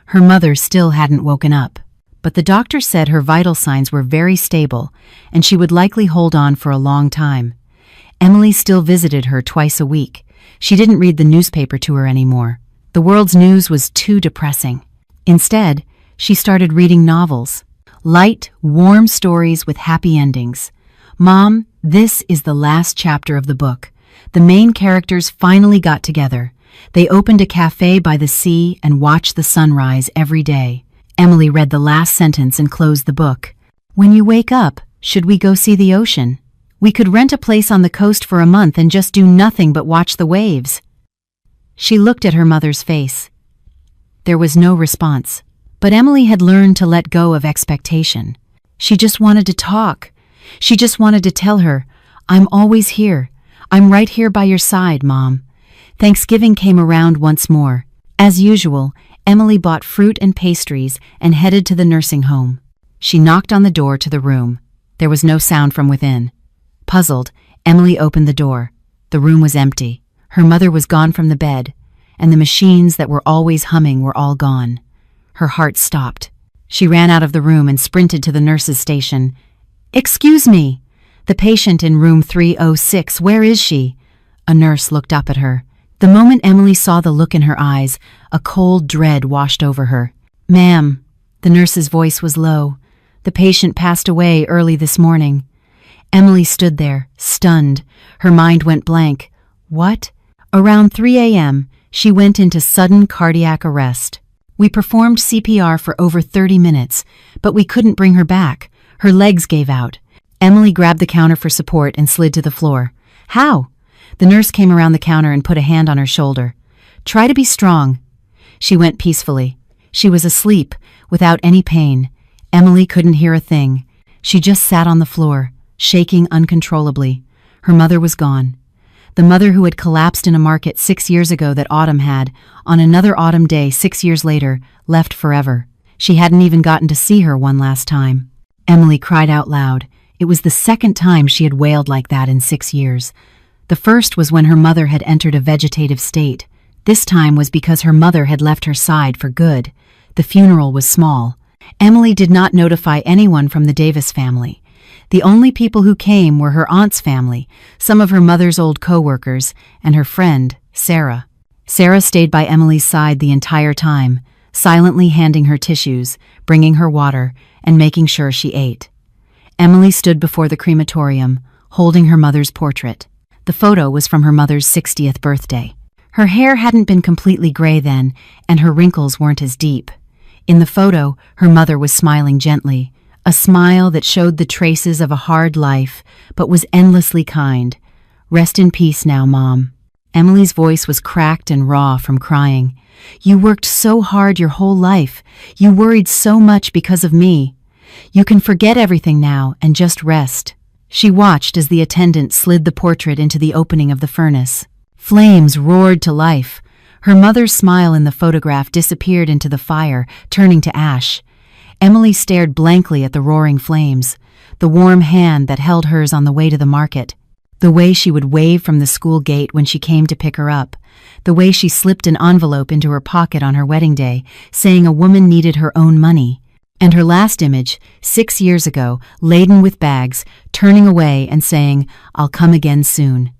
Her mother still hadn't woken up, but the doctor said her vital signs were very stable, and she would likely hold on for a long time. Emily still visited her twice a week. She didn't read the newspaper to her anymore. The world's news was too depressing. Instead, she started reading novels. Light, warm stories with happy endings. "Mom, this is the last chapter of the book. The main characters finally got together. They opened a cafe by the sea and watched the sunrise every day." Emily read the last sentence and closed the book. "When you wake up, should we go see the ocean? We could rent a place on the coast for a month and just do nothing but watch the waves." She looked at her mother's face. There was no response, but Emily had learned to let go of expectation. She just wanted to talk. She just wanted to tell her, "I'm always here. I'm right here by your side, Mom." Thanksgiving came around once more. As usual, Emily bought fruit and pastries and headed to the nursing home. She knocked on the door to the room. There was no sound from within. Puzzled, Emily opened the door. The room was empty. Her mother was gone from the bed, and the machines that were always humming were all gone. Her heart stopped. She ran out of the room and sprinted to the nurse's station. "Excuse me, the patient in room 306, where is she?" A nurse looked up at her. The moment Emily saw the look in her eyes, a cold dread washed over her. "Ma'am," the nurse's voice was low, "the patient passed away early this morning." Emily stood there, stunned. Her mind went blank. What? Around 3 a.m., she went into sudden cardiac arrest. We performed CPR for over 30 minutes, but we couldn't bring her back. Her legs gave out. Emily grabbed the counter for support and slid to the floor. "How?" The nurse came around the counter and put a hand on her shoulder. "Try to be strong." She went peacefully. She was asleep, without any pain. Emily couldn't hear a thing. She just sat on the floor, shaking uncontrollably. Her mother was gone. The mother who had collapsed in a market 6 years ago that Autumn had, on another autumn day 6 years later, left forever. She hadn't even gotten to see her one last time. Emily cried out loud. It was the second time she had wailed like that in 6 years. The first was when her mother had entered a vegetative state. This time was because her mother had left her side for good. The funeral was small. Emily did not notify anyone from the Davis family. The only people who came were her aunt's family, some of her mother's old co-workers, and her friend, Sarah. Sarah stayed by Emily's side the entire time, silently handing her tissues, bringing her water, and making sure she ate. Emily stood before the crematorium, holding her mother's portrait. The photo was from her mother's 60th birthday. Her hair hadn't been completely gray then, and her wrinkles weren't as deep. In the photo, her mother was smiling gently, a smile that showed the traces of a hard life, but was endlessly kind. "Rest in peace now, Mom." Emily's voice was cracked and raw from crying. "You worked so hard your whole life. You worried so much because of me. You can forget everything now and just rest." She watched as the attendant slid the portrait into the opening of the furnace. Flames roared to life. Her mother's smile in the photograph disappeared into the fire, turning to ash. Emily stared blankly at the roaring flames, the warm hand that held hers on the way to the market, the way she would wave from the school gate when she came to pick her up, the way she slipped an envelope into her pocket on her wedding day, saying a woman needed her own money. And her last image, 6 years ago, laden with bags, turning away and saying, "I'll come again soon."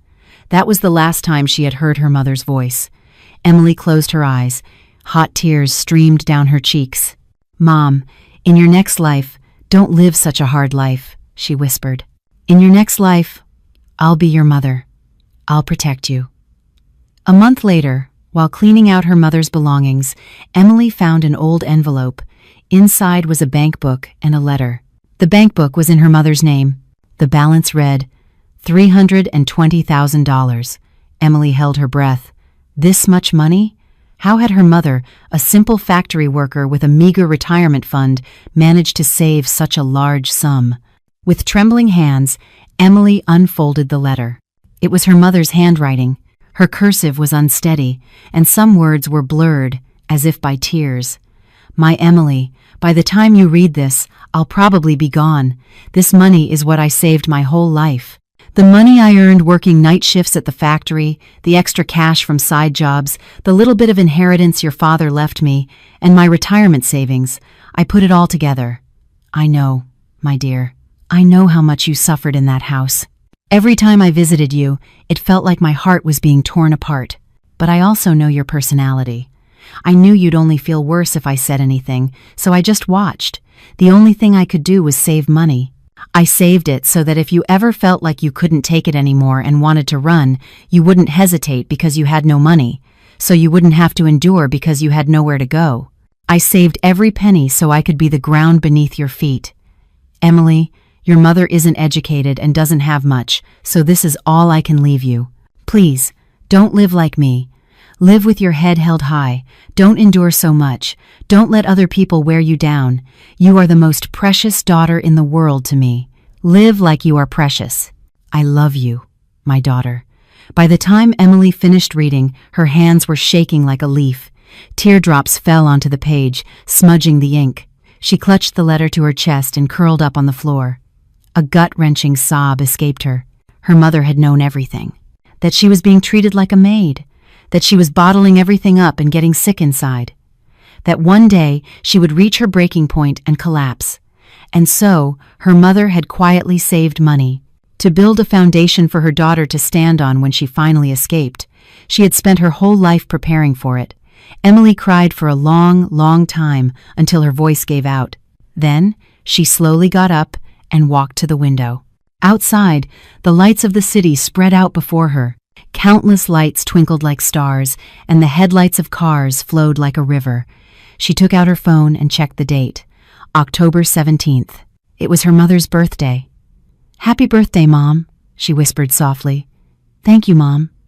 That was the last time she had heard her mother's voice. Emily closed her eyes. Hot tears streamed down her cheeks. "Mom, in your next life, don't live such a hard life," she whispered. "In your next life, I'll be your mother. I'll protect you." A month later, while cleaning out her mother's belongings, Emily found an old envelope. Inside was a bank book and a letter. The bank book was in her mother's name. The balance read, $320,000. Emily held her breath. This much money? How had her mother, a simple factory worker with a meager retirement fund, managed to save such a large sum? With trembling hands, Emily unfolded the letter. It was her mother's handwriting. Her cursive was unsteady, and some words were blurred, as if by tears. My Emily, by the time you read this, I'll probably be gone. This money is what I saved my whole life. The money I earned working night shifts at the factory, the extra cash from side jobs, the little bit of inheritance your father left me, and my retirement savings, I put it all together. I know, my dear, I know how much you suffered in that house. Every time I visited you, it felt like my heart was being torn apart. But I also know your personality. I knew you'd only feel worse if I said anything, so I just watched. The only thing I could do was save money. I saved it so that if you ever felt like you couldn't take it anymore and wanted to run, you wouldn't hesitate because you had no money, so you wouldn't have to endure because you had nowhere to go. I saved every penny so I could be the ground beneath your feet. Emily, your mother isn't educated and doesn't have much, so this is all I can leave you. Please, don't live like me. Live with your head held high. Don't endure so much. Don't let other people wear you down. You are the most precious daughter in the world to me. Live like you are precious. I love you, my daughter. By the time Emily finished reading, her hands were shaking like a leaf. Teardrops fell onto the page, smudging the ink. She clutched the letter to her chest and curled up on the floor. A gut-wrenching sob escaped her. Her mother had known everything. That she was being treated like a maid. That she was bottling everything up and getting sick inside. That one day she would reach her breaking point and collapse. And so, her mother had quietly saved money to build a foundation for her daughter to stand on when she finally escaped. She had spent her whole life preparing for it. Emily cried for a long, long time until her voice gave out. Then, she slowly got up and walked to the window. Outside, the lights of the city spread out before her. Countless lights twinkled like stars, and the headlights of cars flowed like a river. She took out her phone and checked the date. October 17th. It was her mother's birthday. "Happy birthday, Mom," she whispered softly. "Thank you, Mom,"